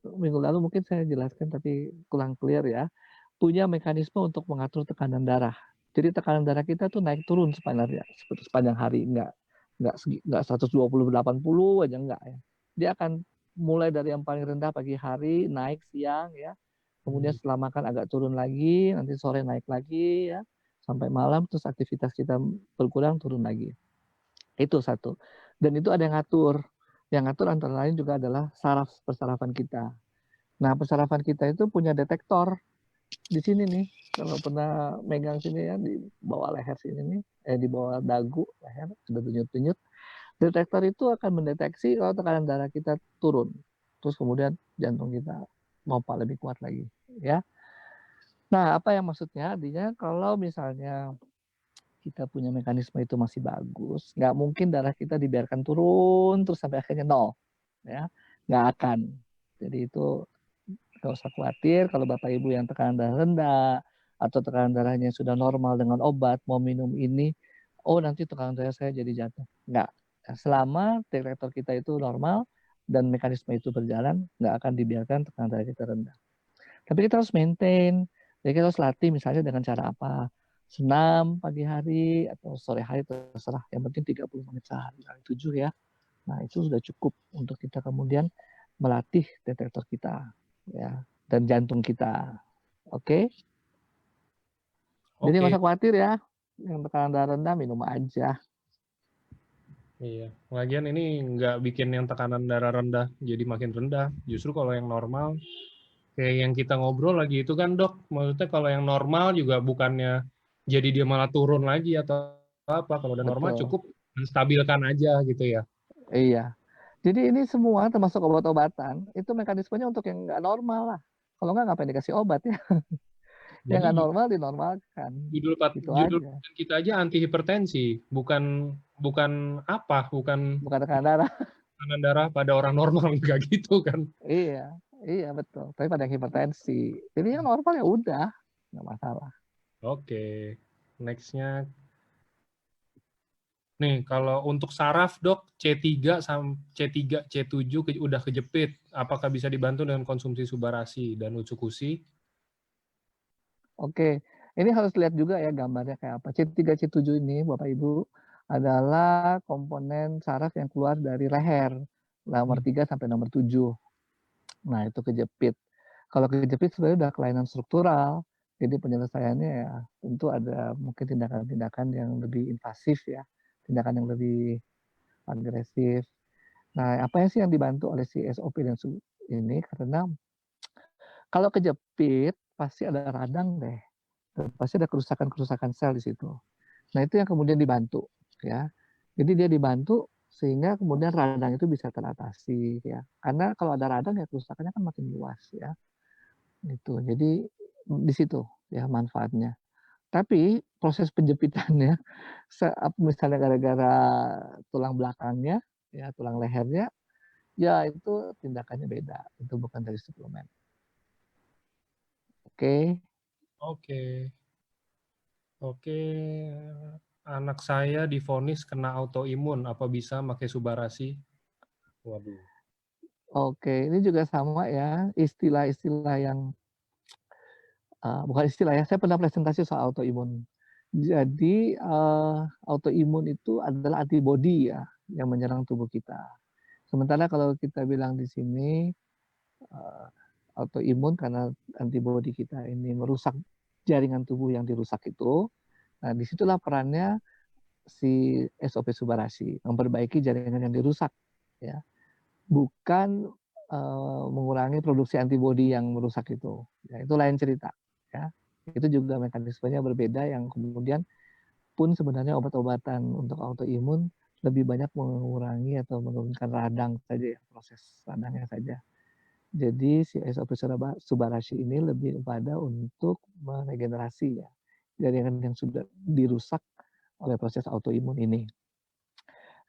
minggu lalu mungkin saya jelaskan tapi kurang clear ya, punya mekanisme untuk mengatur tekanan darah. Jadi tekanan darah kita tuh naik turun sepanjang hari, nggak 120/80 aja enggak ya. Dia akan mulai dari yang paling rendah pagi hari, naik siang ya, kemudian setelah makan agak turun lagi, nanti sore naik lagi ya, sampai malam terus aktivitas kita berkurang turun lagi. Itu satu. Dan itu ada yang ngatur. Yang ngatur antara lain juga adalah persarafan kita. Nah, persarafan kita itu punya detektor di sini nih. Kalau pernah megang sini ya, di bawah leher sini nih, di bawah dagu leher, ada denyut-denyut. Detektor itu akan mendeteksi kalau tekanan darah kita turun. Terus kemudian jantung kita pompa lebih kuat lagi, ya. Nah, apa yang maksudnya? Artinya kalau misalnya kita punya mekanisme itu masih bagus, nggak mungkin darah kita dibiarkan turun terus sampai akhirnya nol, ya, nggak akan. Jadi itu nggak usah khawatir kalau Bapak Ibu yang tekanan darah rendah atau tekanan darahnya sudah normal dengan obat, mau minum ini, oh nanti tekanan darah saya jadi jatuh. Nggak. Selama detektor kita itu normal dan mekanisme itu berjalan, nggak akan dibiarkan tekanan darah kita rendah. Tapi kita harus maintain. Jadi kita harus latih misalnya dengan cara apa? Senam pagi hari atau sore hari terserah. Yang penting 30 menit sehari kali 7 ya. Nah, itu sudah cukup untuk kita kemudian melatih detektor kita ya dan jantung kita. Oke? Jadi nggak usah khawatir ya. Yang tekanan darah rendah minum aja. Iya. Lagian ini nggak bikin yang tekanan darah rendah jadi makin rendah. Justru kalau yang normal, kayak yang kita ngobrol lagi itu kan, Dok. Maksudnya kalau yang normal juga bukannya jadi dia malah turun lagi atau apa, kalau udah normal betul. cukup menstabilkan aja gitu ya? Iya. Jadi ini semua termasuk obat-obatan, itu mekanismenya untuk yang nggak normal lah. Kalau nggak ngapain dikasih obat ya? Yang Jadi nggak normal dinormalkan, gitu judul aja. kita aja anti hipertensi, bukan bukan apa, bukan Bukan tekanan darah. tekanan darah pada orang normal, enggak gitu kan. Iya, iya betul. Tapi pada yang hipertensi. Jadi yang normal ya udah, nggak masalah. Oke, next-nya. Nih, kalau untuk saraf, Dok, C3 C3, C7 udah kejepit. Apakah bisa dibantu dengan konsumsi Subarasi dan Utsukushi? Oke, ini harus lihat juga ya gambarnya kayak apa. C3, C7 ini Bapak Ibu adalah komponen saraf yang keluar dari leher, nomor Hmm. 3 sampai nomor 7. Nah, itu kejepit. Kalau kejepit sebenarnya udah kelainan struktural, jadi penyelesaiannya ya tentu ada mungkin tindakan-tindakan yang lebih invasif ya, tindakan yang lebih agresif. Nah, apa sih yang dibantu oleh si SOP dan ini karena kalau kejepit pasti ada radang deh, pasti ada kerusakan-kerusakan sel di situ. Nah, itu yang kemudian dibantu ya. Jadi dia dibantu sehingga kemudian radang itu bisa teratasi ya. Karena kalau ada radang ya kerusakannya kan makin luas ya. Gitu. Jadi di situ ya manfaatnya. Tapi proses penjepitannya misalnya gara-gara tulang belakangnya ya, tulang lehernya, ya itu tindakannya beda. Itu bukan dari suplemen. Oke. Oke, oke. Anak saya divonis kena autoimun. Apa bisa pakai Subarasi? Waduh. Oke, ini juga sama ya, istilah-istilah yang bukan istilah ya, saya pernah presentasi soal autoimun. Jadi, autoimun itu adalah antibodi ya, yang menyerang tubuh kita. Sementara kalau kita bilang di sini, eee, autoimun karena antibodi kita ini merusak jaringan tubuh yang dirusak itu, nah disitulah perannya si SOP Subarasi, memperbaiki jaringan yang dirusak ya, bukan, mengurangi produksi antibodi yang merusak itu, ya itu lain cerita ya. Itu juga mekanismenya berbeda yang kemudian pun sebenarnya obat-obatan untuk autoimun lebih banyak mengurangi atau menurunkan radang saja ya, proses radangnya saja. Jadi si SOP Subarashi ini lebih kepada untuk meregenerasi ya, jaringan yang sudah dirusak oleh proses autoimun ini.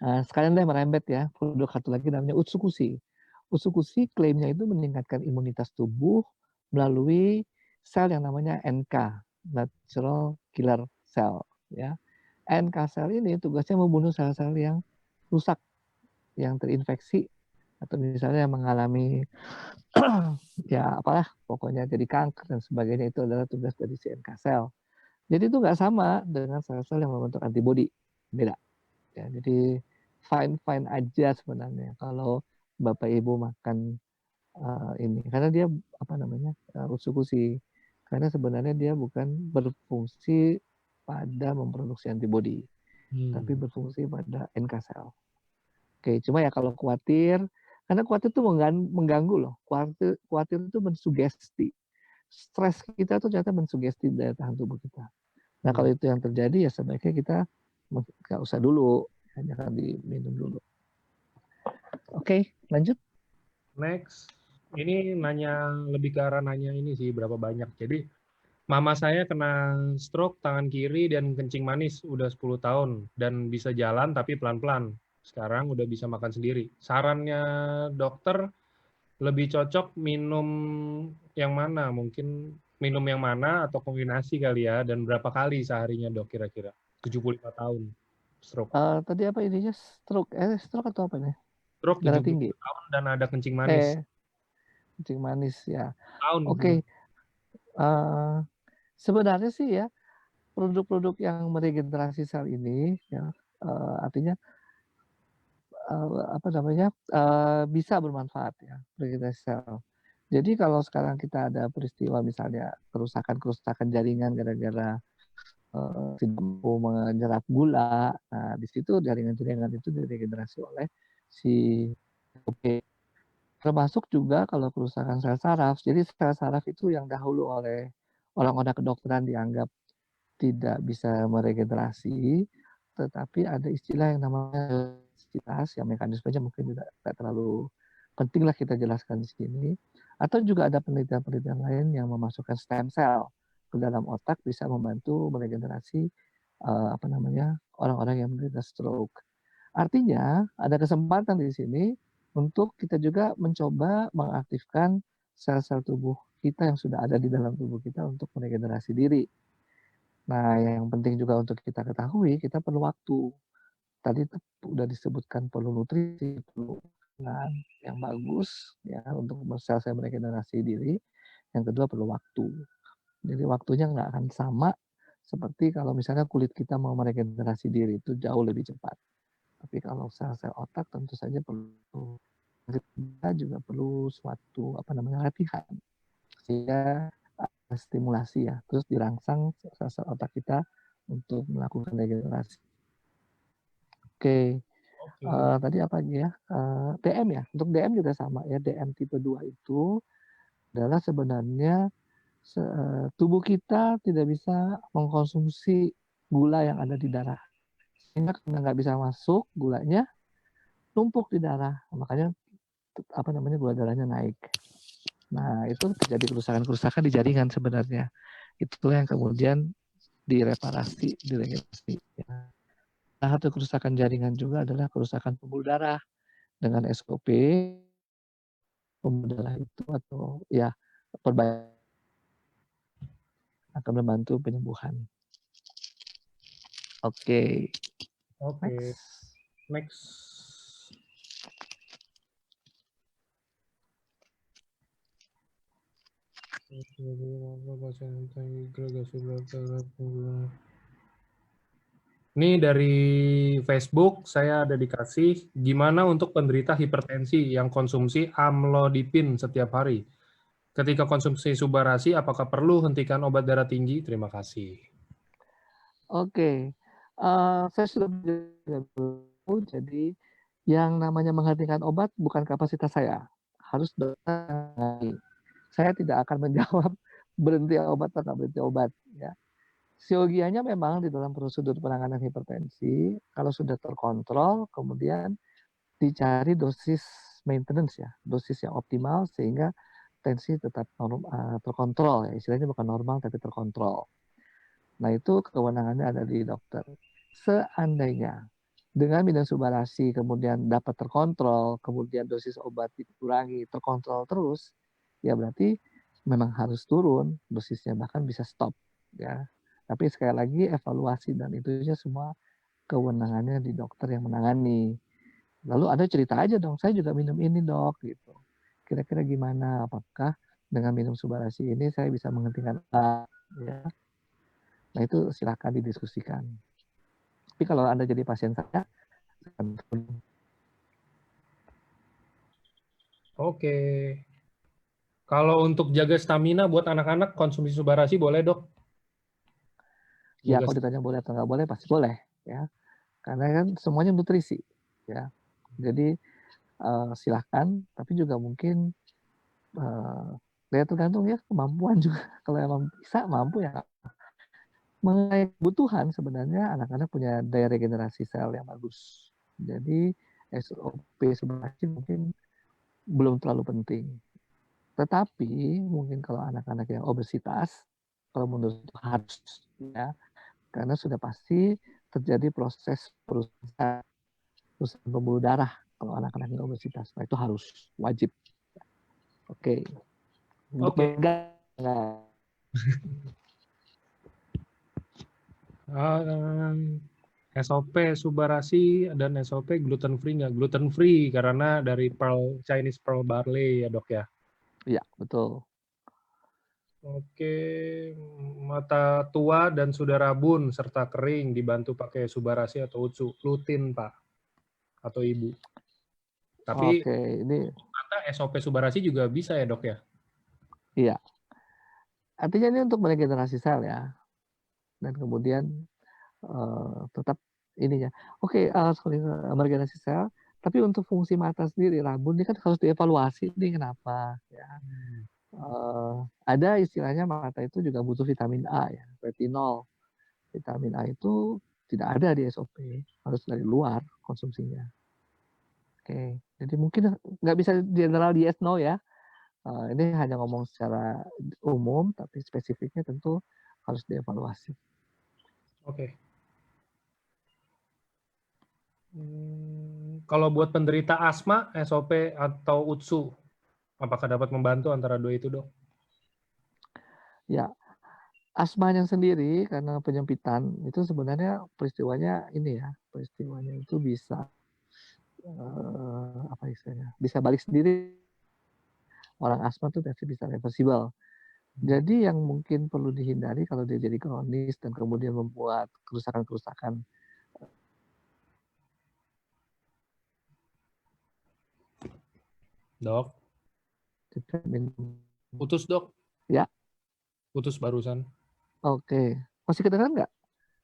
Sekalian deh merembet ya, produk satu lagi namanya Utsukushi. Utsukushi klaimnya itu meningkatkan imunitas tubuh melalui sel yang namanya NK, Natural Killer Cell ya. NK cell ini tugasnya membunuh sel-sel yang rusak, yang terinfeksi atau misalnya yang mengalami ya apalah pokoknya jadi kanker dan sebagainya, itu adalah tugas dari si NK cell. Jadi itu nggak sama dengan sel-sel yang membentuk antibodi, beda. Ya, jadi fine-fine aja sebenarnya kalau Bapak Ibu makan, ini, karena dia apa namanya, Utsukushi. Karena sebenarnya dia bukan berfungsi pada memproduksi antibodi, tapi Hmm. berfungsi pada NK sel. Oke, cuma ya kalau khawatir, karena khawatir itu mengganggu loh, khawatir khawatir itu mensugesti. Stres kita tuh ternyata mensugesti daya tahan tubuh kita. Nah, Hmm. kalau itu yang terjadi ya sebaiknya kita nggak usah dulu, jangan diminum dulu. Oke, lanjut. Next. Ini nanya lebih ke arah nanya ini sih, berapa banyak. Jadi, mama saya kena stroke tangan kiri dan kencing manis udah 10 tahun dan bisa jalan tapi pelan-pelan. Sekarang udah bisa makan sendiri. Sarannya dokter lebih cocok minum yang mana? Mungkin minum yang mana atau kombinasi kali ya, dan berapa kali seharinya, Dok, kira-kira? 75 tahun stroke. Tadi apa ininya stroke, stroke atau apa nih? Stroke Darah tinggi? 75 tahun dan ada kencing manis. Eh, kencing manis ya. Tahun. Oke, eee, sebenarnya sih ya, produk-produk yang meregenerasi sel ini ya, artinya, apa namanya, bisa bermanfaat ya, regenerasi sel. Jadi kalau sekarang kita ada peristiwa misalnya kerusakan-kerusakan jaringan gara-gara, tidak mampu menyerap gula, nah di situ jaringan-jaringan itu diregenerasi oleh si oke. Termasuk juga kalau kerusakan sel saraf, jadi sel saraf itu yang dahulu oleh orang-orang kedokteran dianggap tidak bisa meregenerasi, tetapi ada istilah yang namanya elastisitas, yang mekanismenya mungkin tidak terlalu penting lah kita jelaskan di sini. Atau juga ada penelitian-penelitian lain yang memasukkan stem cell ke dalam otak bisa membantu meregenerasi orang-orang yang menderita stroke. Artinya ada kesempatan di sini untuk kita juga mencoba mengaktifkan sel-sel tubuh kita yang sudah ada di dalam tubuh kita untuk meregenerasi diri. Nah, yang penting juga untuk kita ketahui, kita perlu waktu. Tadi udah disebutkan perlu nutrisi, perlu makanan yang bagus ya untuk sel-sel meregenerasi diri. Yang kedua perlu waktu. Jadi waktunya nggak akan sama seperti kalau misalnya kulit kita mau meregenerasi diri itu jauh lebih cepat. Tapi kalau sel-sel otak tentu saja perlu kita juga perlu suatu latihan sehingga stimulasi ya, terus dirangsang sel-sel otak kita untuk melakukan regenerasi. Oke. Tadi apa lagi ya? DM ya. Untuk DM juga sama ya. DM tipe 2 itu adalah sebenarnya tubuh kita tidak bisa mengkonsumsi gula yang ada di darah. Sehingga karena nggak bisa masuk gulanya, tumpuk di darah. Makanya gula darahnya naik. Nah, itu terjadi kerusakan-kerusakan di jaringan sebenarnya. Itu yang kemudian direparasi, diregenerasi. Ya. Nah, satu kerusakan jaringan juga adalah kerusakan pembuluh darah dengan SOP pembuluh darah itu atau ya perbaikan akan membantu penyembuhan. Oke. Next. Ini dari Facebook saya ada dikasih gimana untuk penderita hipertensi yang konsumsi amlodipin setiap hari. Ketika konsumsi Subarasi, apakah perlu hentikan obat darah tinggi? Terima kasih. Oke. Saya sudah beritahu, jadi yang namanya menghentikan obat bukan kapasitas saya. Harus dokter. Saya tidak akan menjawab berhenti obat atau berhenti obat. Ya. Siogianya memang di dalam prosedur penanganan hipertensi, kalau sudah terkontrol, kemudian dicari dosis maintenance ya, dosis yang optimal sehingga tensi tetap terkontrol ya, istilahnya bukan normal tapi terkontrol. Nah itu kewenangannya ada di dokter. Seandainya dengan minum Subarasi kemudian dapat terkontrol, kemudian dosis obat dikurangi, terkontrol terus, ya berarti memang harus turun dosisnya, bahkan bisa stop ya. Tapi sekali lagi evaluasi dan itunya semua kewenangannya di dokter yang menangani. Lalu Anda cerita aja dong, saya juga minum ini dok, gitu. Kira-kira gimana? Apakah dengan minum Subarasi ini saya bisa menghentikan ya? Nah itu silakan didiskusikan. Tapi kalau Anda jadi pasien saya, Oke. Kalau untuk jaga stamina buat anak-anak konsumsi Subarasi boleh dok? Ya kalau ditanya boleh atau nggak boleh pasti boleh ya, karena kan semuanya nutrisi ya. Jadi silahkan, tapi juga mungkin tergantung ya kemampuan juga. Kalau emang bisa mampu ya. Mengenai kebutuhan sebenarnya anak-anak punya daya regenerasi sel yang bagus. Jadi SOP sebenarnya mungkin belum terlalu penting. Tetapi mungkin kalau anak-anak yang obesitas, kalau menurut harus ya, karena sudah pasti terjadi proses perusahaan pembuluh darah kalau anak-anak yang obesitas. Nah itu harus wajib. Oke. Untuk SOP Subarasi dan SOP gluten free nggak? Gluten free karena dari Chinese pearl barley ya dok ya? Iya betul. Oke, mata tua dan sudah rabun serta kering dibantu pakai Subarasi atau Utsu, rutin Pak atau Ibu. Tapi ini mata SOP Subarasi juga bisa ya dok ya? Iya. Artinya ini untuk meregenerasi sel ya. Dan kemudian tetap ininya. Oke, meregenerasi sel, tapi untuk fungsi mata sendiri, rabun ini kan harus dievaluasi nih kenapa ya. Ada istilahnya mata itu juga butuh vitamin A ya, retinol. Vitamin A itu tidak ada di SOP, harus dari luar konsumsinya. Oke, jadi mungkin nggak bisa general yes no ya. Ini hanya ngomong secara umum, tapi spesifiknya tentu harus dievaluasi. Oke. Kalau buat penderita asma, SOP atau UTSU, apakah dapat membantu antara dua itu, Dok? Ya, asmanya sendiri karena penyempitan itu sebenarnya peristiwanya ini ya, peristiwanya itu bisa apa istilahnya? Bisa balik sendiri. Orang asma tuh pasti bisa reversible. Jadi yang mungkin perlu dihindari kalau dia jadi kronis dan kemudian membuat kerusakan-kerusakan Dok, putus, Dok. Ya, Putus barusan. oke. Masih kedengaran nggak?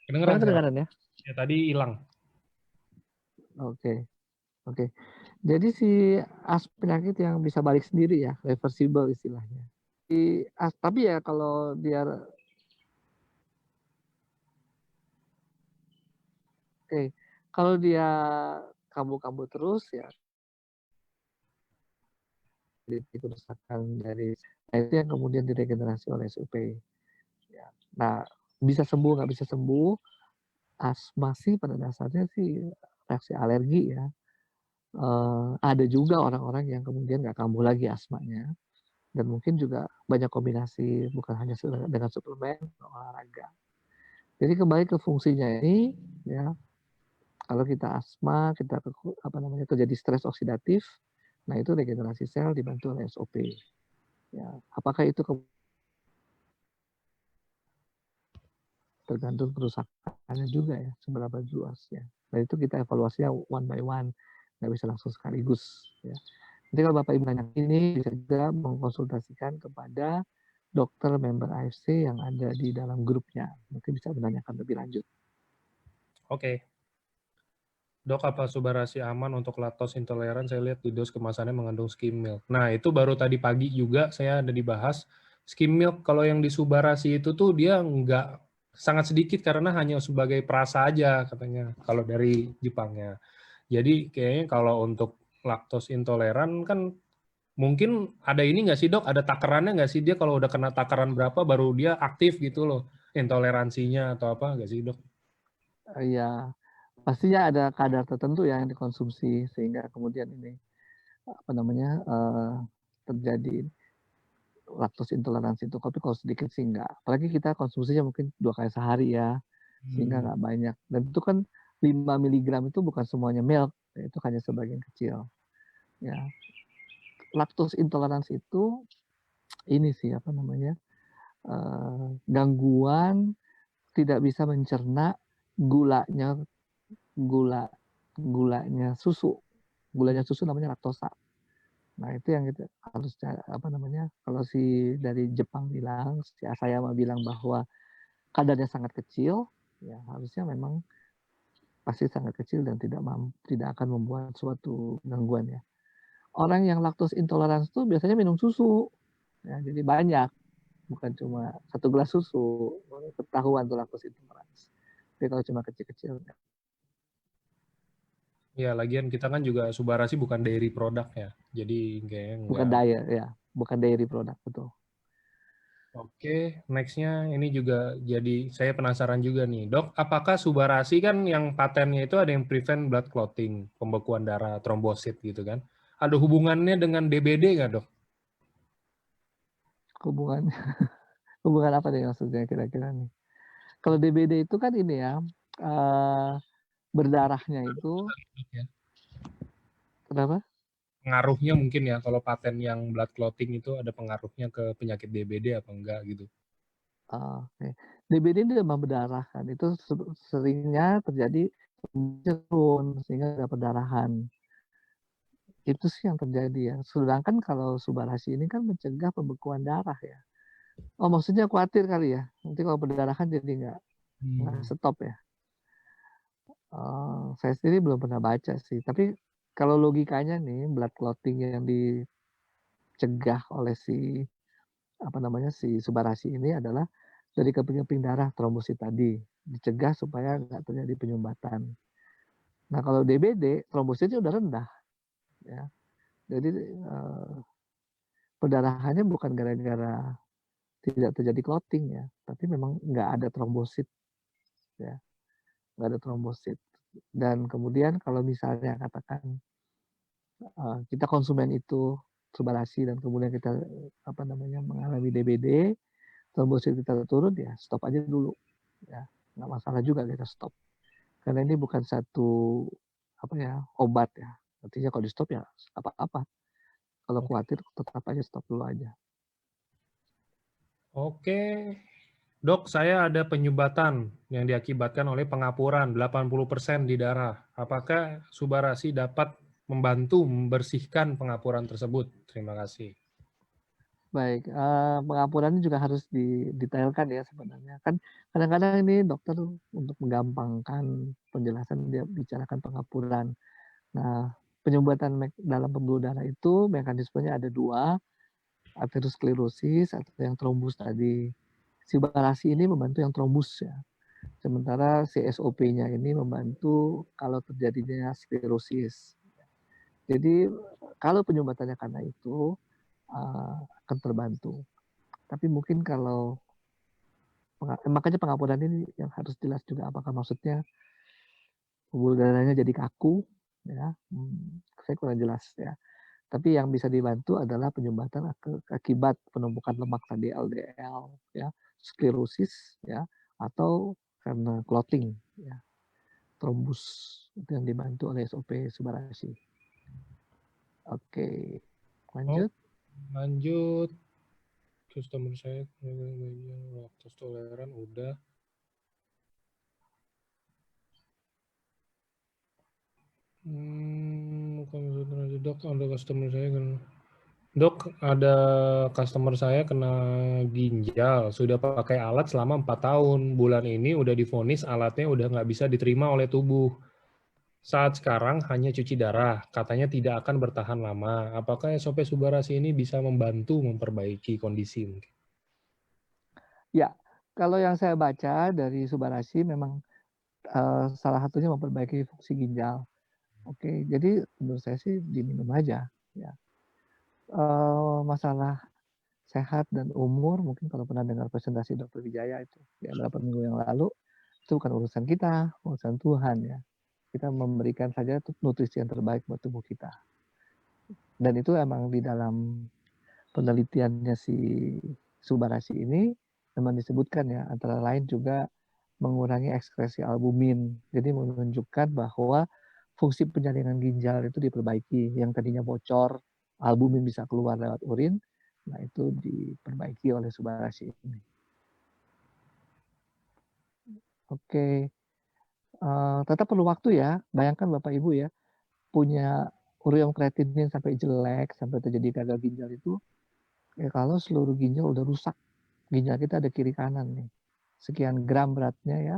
Kedengeran Sekarang sekarang? kedengaran ya? Ya, tadi hilang. Oke, oke. Jadi si penyakit yang bisa balik sendiri ya, reversible istilahnya. Tapi ya kalau dia kalau dia kambuh-kambuh terus ya jadi kerusakan dari itu yang kemudian diregenerasi oleh SUP. Ya. Nah, bisa sembuh nggak bisa sembuh, asma sih pada dasarnya sih reaksi alergi ya. Ada juga orang-orang yang kemudian nggak kambuh lagi asmanya dan mungkin juga banyak kombinasi bukan hanya dengan suplemen, olahraga. Jadi kembali ke fungsinya ini ya, kalau kita asma, kita terjadi stres oksidatif, nah itu regenerasi sel dibantu oleh SOP. Ya, apakah itu tergantung kerusakannya juga ya, seberapa luasnya. Dan itu kita evaluasinya one by one, nggak bisa langsung sekaligus. Ya. Nanti kalau Bapak Ibu nanya ini, bisa juga mengkonsultasikan kepada dokter member AFC yang ada di dalam grupnya. Mungkin bisa menanyakan lebih lanjut. Oke. Dok, apa Subarasi aman untuk laktos intoleran? Saya lihat di dos kemasannya mengandung skim milk. Nah, itu baru tadi pagi juga saya ada dibahas. Skim milk kalau yang di Subarasi itu tuh dia nggak sangat sedikit karena hanya sebagai perasa aja katanya kalau dari Jepangnya. Jadi kayaknya kalau untuk laktos intoleran kan mungkin ada ini nggak sih dok? Ada takarannya nggak sih dia kalau udah kena takaran berapa baru dia aktif gitu loh intoleransinya atau apa nggak sih dok? Ya, pastinya ada kadar tertentu ya yang dikonsumsi sehingga kemudian ini terjadi laktos intoleransi itu. Tapi kalau sedikit sih enggak. Apalagi kita konsumsinya mungkin 2 kali sehari ya, sehingga nggak banyak. Dan itu kan 5 miligram itu bukan semuanya milk, itu hanya sebagian kecil. Ya, laktos intoleransi itu ini sih gangguan tidak bisa mencerna gulanya gula gulanya susu. Gulanya susu namanya laktosa. Nah, itu yang kita harus kalau si dari Jepang bilang, si Asayama bilang bahwa kadarnya sangat kecil, ya harusnya memang pasti sangat kecil dan tidak akan membuat suatu gangguan ya. Orang yang laktos intoleransi itu biasanya minum susu, ya, jadi banyak, bukan cuma 1 gelas susu, ketahuan tuh laktos intoleransi. Tapi kalau cuma kecil-kecil, Ya, lagian kita kan juga Subarasi bukan dairy product ya. Jadi kayaknya bukan enggak. bukan dairy product, betul. Oke, next-nya ini juga jadi saya penasaran juga nih. Dok, apakah Subarasi kan yang patennya itu ada yang prevent blood clotting, pembekuan darah, trombosit gitu kan. Ada hubungannya dengan DBD nggak dok? Hubungan hubungan apa nih maksudnya kira-kira nih? Kalau DBD itu kan ini ya, berdarahnya itu Ya. kenapa? Pengaruhnya mungkin ya, kalau paten yang blood clotting itu ada pengaruhnya ke penyakit DBD apa enggak gitu. Oke. DBD ini demam berdarah kan, itu seringnya terjadi turun sehingga ada perdarahan. Itu sih yang terjadi ya. Sedangkan kalau Subarasi ini kan mencegah pembekuan darah ya. Oh maksudnya khawatir kali ya, nanti kalau perdarahan jadi nggak stop ya. Saya sendiri belum pernah baca sih, tapi kalau logikanya nih blood clotting yang dicegah oleh si si Subarasi ini adalah dari keping-keping darah trombosit tadi, dicegah supaya nggak terjadi penyumbatan. Nah kalau DBD trombositnya udah rendah, ya. Jadi perdarahannya bukan gara-gara tidak terjadi clotting ya, tapi memang nggak ada trombosit, ya, nggak ada trombosit. Dan kemudian kalau misalnya katakan kita konsumen itu subbarasi dan kemudian kita apa namanya mengalami DBD, trombosit kita turun ya stop aja dulu, ya nggak masalah juga kita stop. Karena ini bukan satu apa ya obat ya, artinya kalau di stop ya apa-apa. Kalau Oke. khawatir tetap aja stop dulu aja. Oke. Dok, saya ada penyumbatan yang diakibatkan oleh pengapuran 80% di darah. Apakah Subbarasi dapat membantu membersihkan pengapuran tersebut? Terima kasih. Baik, pengapurannya juga harus didetailkan ya sebenarnya. Kan kadang-kadang ini dokter untuk menggampangkan penjelasan dia bicarakan pengapuran. Nah, penyumbatan dalam pembuluh darah itu mekanismenya ada 2, aterosklerosis atau yang trombus tadi. Subbarasi ini membantu yang trombus ya. Sementara CSOP-nya ini membantu kalau terjadinya sklerosis. Jadi kalau penyumbatannya karena itu akan terbantu. Tapi mungkin kalau makanya pengapuran ini yang harus jelas juga apakah maksudnya pembuluh darahnya jadi kaku ya. Saya kurang jelas ya. Tapi yang bisa dibantu adalah penyumbatan akibat penumpukan lemak tadi LDL ya, sklerosis ya, atau karena clotting ya, trombus itu yang dibantu oleh SOP Subbarasi. Oke, Oh, lanjut. lanjut. Customer saya laktos toleran udah. Dok, ada customer saya kan. Dok, ada customer saya kena ginjal, sudah pakai alat selama 4 tahun. Bulan ini udah divonis alatnya udah nggak bisa diterima oleh tubuh. Saat sekarang hanya cuci darah, katanya tidak akan bertahan lama. Apakah SOP Subbarasi ini bisa membantu memperbaiki kondisi? Ya, kalau yang saya baca dari Subbarasi memang salah satunya memperbaiki fungsi ginjal. Oke, jadi menurut saya sih diminum aja. Ya. Masalah sehat dan umur, mungkin kalau pernah dengar presentasi Dr. Wijaya itu ya beberapa minggu yang lalu, itu bukan urusan kita, urusan Tuhan ya. Kita memberikan saja nutrisi yang terbaik buat tubuh kita. Dan itu emang di dalam penelitiannya si Subbarasi ini memang disebutkan ya, antara lain juga mengurangi ekskresi albumin. Jadi menunjukkan bahwa fungsi penyaringan ginjal itu diperbaiki. Yang tadinya bocor, albumin bisa keluar lewat urin, nah itu diperbaiki oleh Subbarasi ini. Oke, tetap perlu waktu ya. Bayangkan Bapak Ibu ya, punya ureum kreatinin sampai jelek, sampai terjadi gagal ginjal itu, ya kalau seluruh ginjal udah rusak, ginjal kita ada kiri kanan nih, sekian gram beratnya ya,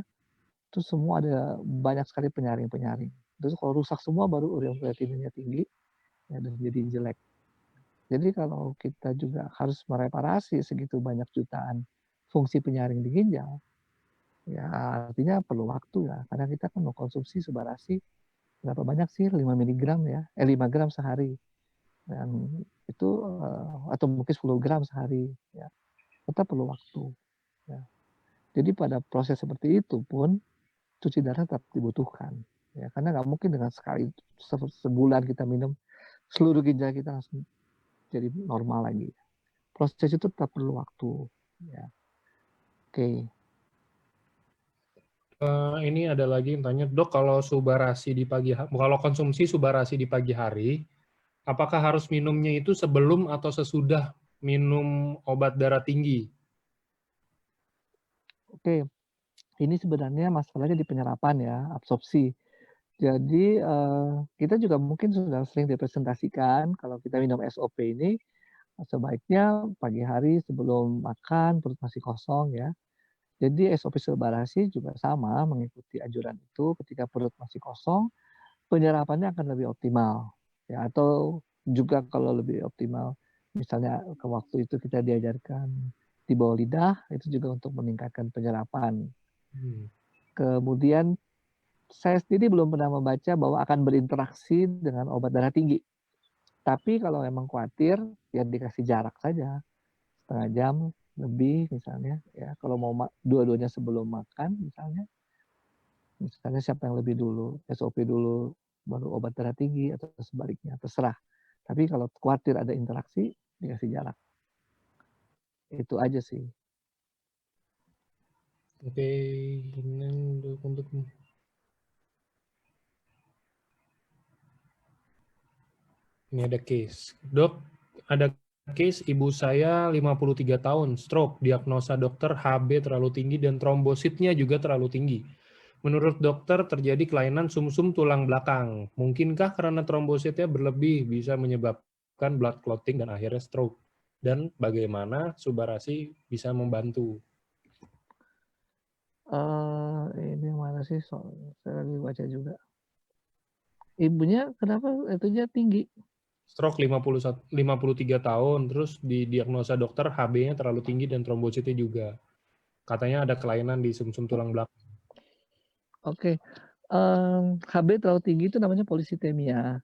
itu semua ada banyak sekali penyaring-penyaring. Terus kalau rusak semua baru ureum kreatininnya tinggi, ya dan jadi jelek. Jadi kalau kita juga harus mereparasi segitu banyak jutaan fungsi penyaring di ginjal, ya artinya perlu waktu ya, karena kita kan mengkonsumsi Subbarasi berapa banyak sih 5 miligram ya, 5 gram sehari. Dan itu atau mungkin 10 gram sehari ya. Tetap perlu waktu ya. Jadi pada proses seperti itu pun cuci darah tetap dibutuhkan ya, karena nggak mungkin dengan sekali sebulan kita minum seluruh ginjal kita langsung jadi normal lagi. Proses itu tetap perlu waktu ya. Oke. Ini ada lagi yang tanya, dok, kalau Subbarasi di pagi hari, kalau konsumsi Subbarasi di pagi hari, apakah harus minumnya itu sebelum atau sesudah minum obat darah tinggi? Oke, ini sebenarnya masalahnya di penyerapan ya, absorpsi. Jadi kita juga mungkin sudah sering dipresentasikan kalau kita minum SOP ini sebaiknya pagi hari sebelum makan perut masih kosong ya. Jadi SOP Subbarasi juga sama mengikuti anjuran itu, ketika perut masih kosong penyerapannya akan lebih optimal ya, atau juga kalau lebih optimal misalnya ke waktu itu kita diajarkan di bawah lidah, itu juga untuk meningkatkan penyerapan. Hmm. Kemudian saya sendiri belum pernah membaca bahwa akan berinteraksi dengan obat darah tinggi. Tapi kalau memang khawatir, ya dikasih jarak saja, setengah jam lebih misalnya. Ya, kalau mau dua-duanya sebelum makan misalnya siapa yang lebih dulu, SOP dulu, baru obat darah tinggi atau sebaliknya, terserah. Tapi kalau khawatir ada interaksi, dikasih jarak. Itu aja sih. Oke, ini untuk ini ada case. Dok, ada case ibu saya 53 tahun, stroke, diagnosa dokter HB terlalu tinggi dan trombositnya juga terlalu tinggi. Menurut dokter terjadi kelainan sumsum tulang belakang. Mungkinkah karena trombositnya berlebih bisa menyebabkan blood clotting dan akhirnya stroke? Dan bagaimana Subarasi bisa membantu? Ini mana sih? Saya lagi baca juga. Ibunya kenapa itunya tinggi? Stroke 53 tahun, terus didiagnosa dokter HB-nya terlalu tinggi dan trombositnya juga. Katanya ada kelainan di sumsum tulang belakang. Oke. HB terlalu tinggi itu namanya polisitemia.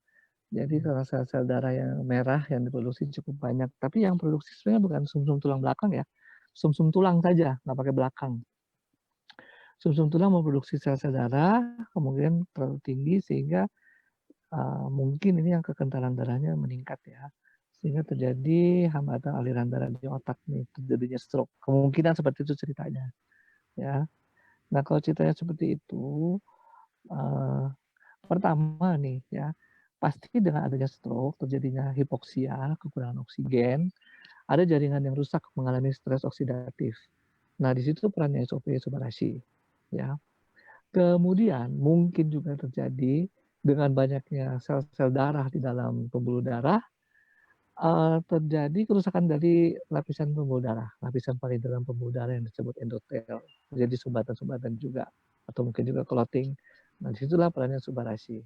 Jadi karena sel-sel darah yang merah yang diproduksi cukup banyak. Tapi yang produksi sebenarnya bukan sumsum tulang belakang ya. Sumsum tulang saja, nggak pakai belakang. Sumsum tulang memproduksi sel-sel darah, kemudian terlalu tinggi sehingga mungkin ini yang kekentalan darahnya meningkat ya. Sehingga terjadi hambatan aliran darah di otak nih, terjadinya stroke. Kemungkinan seperti itu ceritanya. Ya. Nah kalau ceritanya seperti itu, pertama nih ya, pasti dengan adanya stroke, terjadinya hipoksia, kekurangan oksigen, ada jaringan yang rusak mengalami stres oksidatif. Nah di situ perannya SOP Subarashi. Ya. Kemudian mungkin juga terjadi dengan banyaknya sel-sel darah di dalam pembuluh darah, terjadi kerusakan dari lapisan pembuluh darah, lapisan paling dalam pembuluh darah yang disebut endotel. Terjadi sumbatan-sumbatan juga, atau mungkin juga clotting. Nah disitulah perannya Subarashi.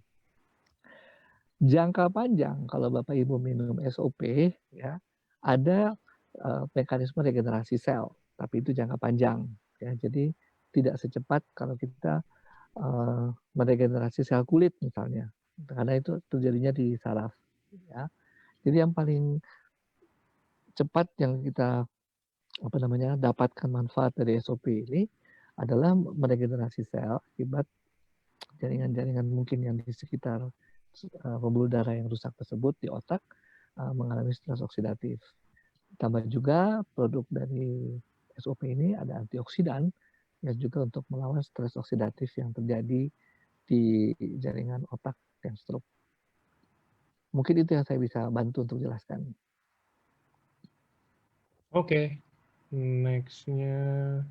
Jangka panjang kalau Bapak Ibu minum SOP ya, ada mekanisme regenerasi sel, tapi itu jangka panjang ya. Jadi tidak secepat kalau kita meregenerasi sel kulit misalnya, karena itu terjadinya di saraf ya. Jadi yang paling cepat yang kita dapatkan manfaat dari SOP ini adalah meregenerasi sel akibat jaringan-jaringan mungkin yang di sekitar pembuluh darah yang rusak tersebut di otak mengalami stres oksidatif. Tambah juga produk dari SOP ini ada antioksidan yang juga untuk melawan stres oksidatif yang terjadi di jaringan otak yang stroke. Mungkin itu yang saya bisa bantu untuk jelaskan. Oke, next-nya.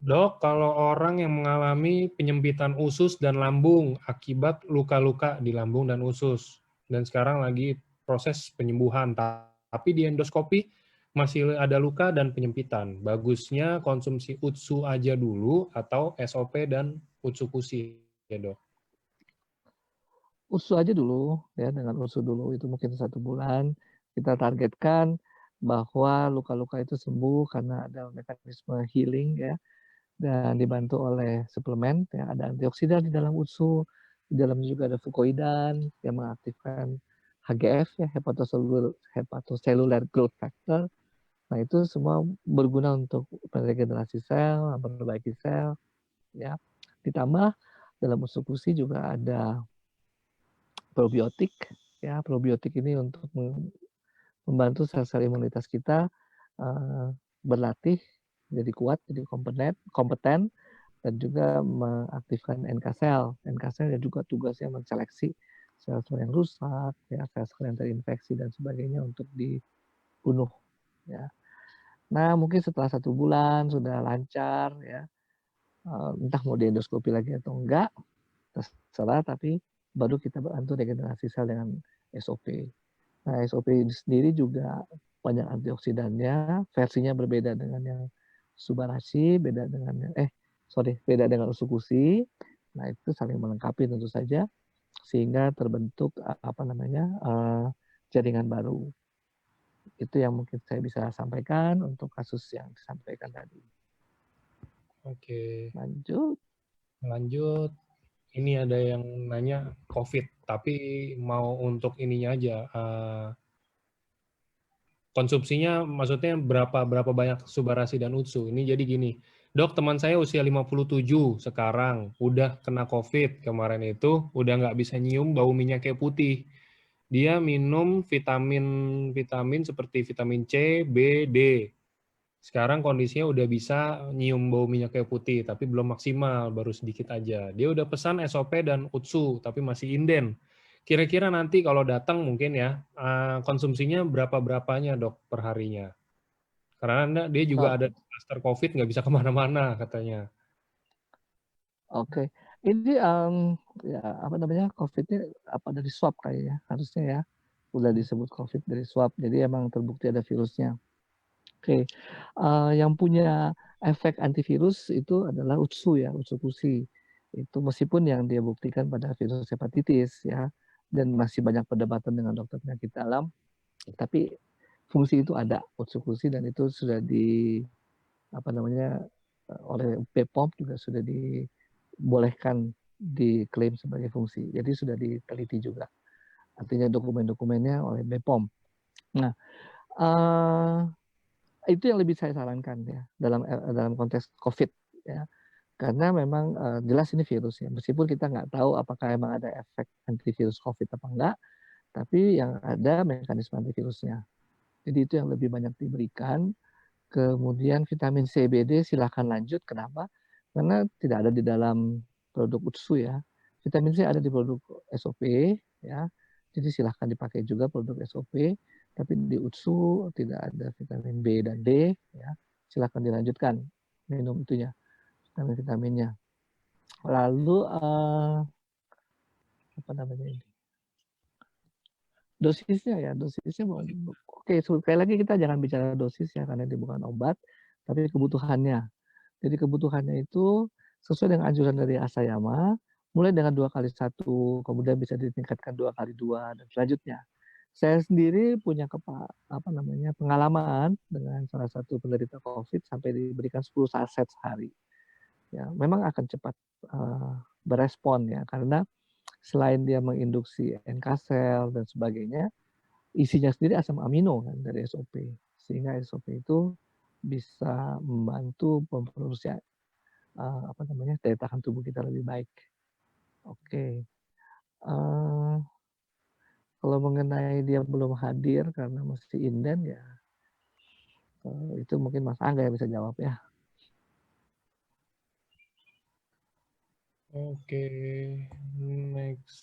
Dok, kalau orang yang mengalami penyempitan usus dan lambung akibat luka-luka di lambung dan usus, dan sekarang lagi proses penyembuhan, tapi di endoskopi masih ada luka dan penyempitan, bagusnya konsumsi Utsu aja dulu atau SOP dan Utsukushi, ya dok? Usu aja dulu ya, dengan usu dulu itu mungkin 1 bulan. Kita targetkan bahwa luka-luka itu sembuh karena ada mekanisme healing ya, dan dibantu oleh suplemen ya, ada antioksidan di dalam usu, di dalamnya juga ada fucoidan yang mengaktifkan HGF ya, hepatocellular growth factor. Nah itu semua berguna untuk meregenerasi sel, memperbaiki sel ya. Ditambah dalam usukusi juga ada probiotik ya. Probiotik ini untuk membantu sel-sel imunitas kita berlatih jadi kuat, jadi kompeten dan juga mengaktifkan NK sel. NK sel yang juga tugasnya menseleksi sel-sel yang rusak, ya, sel-sel yang terinfeksi dan sebagainya untuk dibunuh. Ya. Nah, mungkin setelah 1 bulan sudah lancar, ya, entah mau diendoskopi lagi atau enggak, terserah, tapi baru kita bantu regenerasi sel dengan SOP. Nah, SOP ini sendiri juga banyak antioksidannya, versinya berbeda dengan yang Subarashi, beda dengan Usukushi. Nah, itu saling melengkapi tentu saja sehingga terbentuk jaringan baru. Itu yang mungkin saya bisa sampaikan untuk kasus yang disampaikan tadi. Oke, Lanjut. lanjut. Ini ada yang nanya COVID, tapi mau untuk ininya aja, konsumsinya maksudnya berapa banyak Subarasi dan Utsu. Ini jadi gini, dok teman saya usia 57 sekarang, udah kena COVID kemarin itu, udah nggak bisa nyium bau minyak kayak putih. Dia minum vitamin seperti vitamin C, B, D. Sekarang kondisinya udah bisa nyium bau minyak kayu putih, tapi belum maksimal, baru sedikit aja. Dia udah pesan SOP dan Utsu, tapi masih inden. Kira-kira nanti kalau datang mungkin ya, konsumsinya berapa-berapanya dok per harinya? Karena dia juga ada kluster COVID, nggak bisa kemana-mana katanya. Oke. Ini, ya apa namanya, COVID-nya apa dari swab kayaknya, harusnya ya. Udah disebut COVID dari swab, jadi emang terbukti ada virusnya. Oke, yang punya efek antivirus itu adalah Utsu ya, Utsukushi. Itu meskipun yang dia buktikan pada virus hepatitis ya, dan masih banyak perdebatan dengan dokter penyakit dalam, tapi fungsi itu ada, Utsukushi, dan itu sudah apa namanya, oleh BPOM juga sudah dibolehkan diklaim sebagai fungsi. Jadi sudah diteliti juga. Artinya dokumen-dokumennya oleh BPOM. Nah, itu yang lebih saya sarankan ya dalam konteks COVID ya. Karena memang jelas ini virus ya. Meskipun kita nggak tahu apakah emang ada efek antivirus COVID apa enggak, tapi yang ada mekanisme antivirusnya. Jadi itu yang lebih banyak diberikan. Kemudian vitamin C, B, D silakan lanjut. Kenapa? Karena tidak ada di dalam produk Utsu ya. Vitamin C ada di produk SOP ya. Jadi silahkan dipakai juga produk SOP. Tapi di Utsu tidak ada vitamin B dan D ya. Silahkan dilanjutkan minum itunya, vitamin-vitaminnya. Lalu apa namanya ini? Dosisnya ya, dosisnya oke, sekali lagi kita jangan bicara dosis ya karena ini bukan obat, tapi kebutuhannya. Jadi kebutuhannya itu sesuai dengan anjuran dari Asayama, mulai dengan 2 kali 1, kemudian bisa ditingkatkan 2 kali 2 dan selanjutnya. Saya sendiri punya apa namanya, pengalaman dengan salah satu penderita COVID sampai diberikan 10 saset sehari. Ya, memang akan cepat berespon ya, karena selain dia menginduksi NK sel dan sebagainya, isinya sendiri asam amino kan dari SOP. Sehingga SOP itu bisa membantu memproduksi apa namanya, daya tahan tubuh kita lebih baik. Oke. Kalau mengenai dia belum hadir karena masih inden ya, itu mungkin Mas Angga yang bisa jawab ya. Oke, next.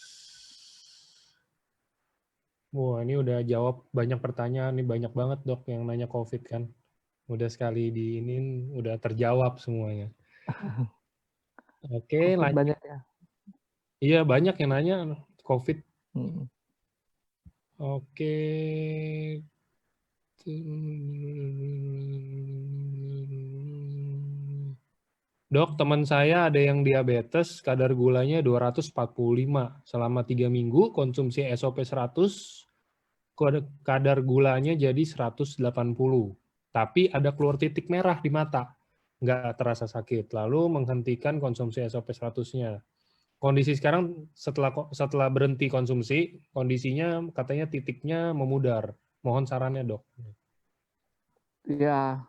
Wah, ini udah jawab banyak pertanyaan nih, banyak banget dok yang nanya COVID kan. Udah sekali diinin, udah terjawab semuanya. Oke, COVID lanjut. banyak ya. Iya, banyak yang nanya COVID. Hmm. Oke. Dok, teman saya ada yang diabetes, kadar gulanya 245. Selama 3 minggu, konsumsi SOP 100, kadar gulanya jadi 180. Tapi ada keluar titik merah di mata. Nggak terasa sakit. Lalu menghentikan konsumsi SOP 100-nya. Kondisi sekarang setelah berhenti konsumsi, kondisinya katanya titiknya memudar. Mohon sarannya, dok. Ya,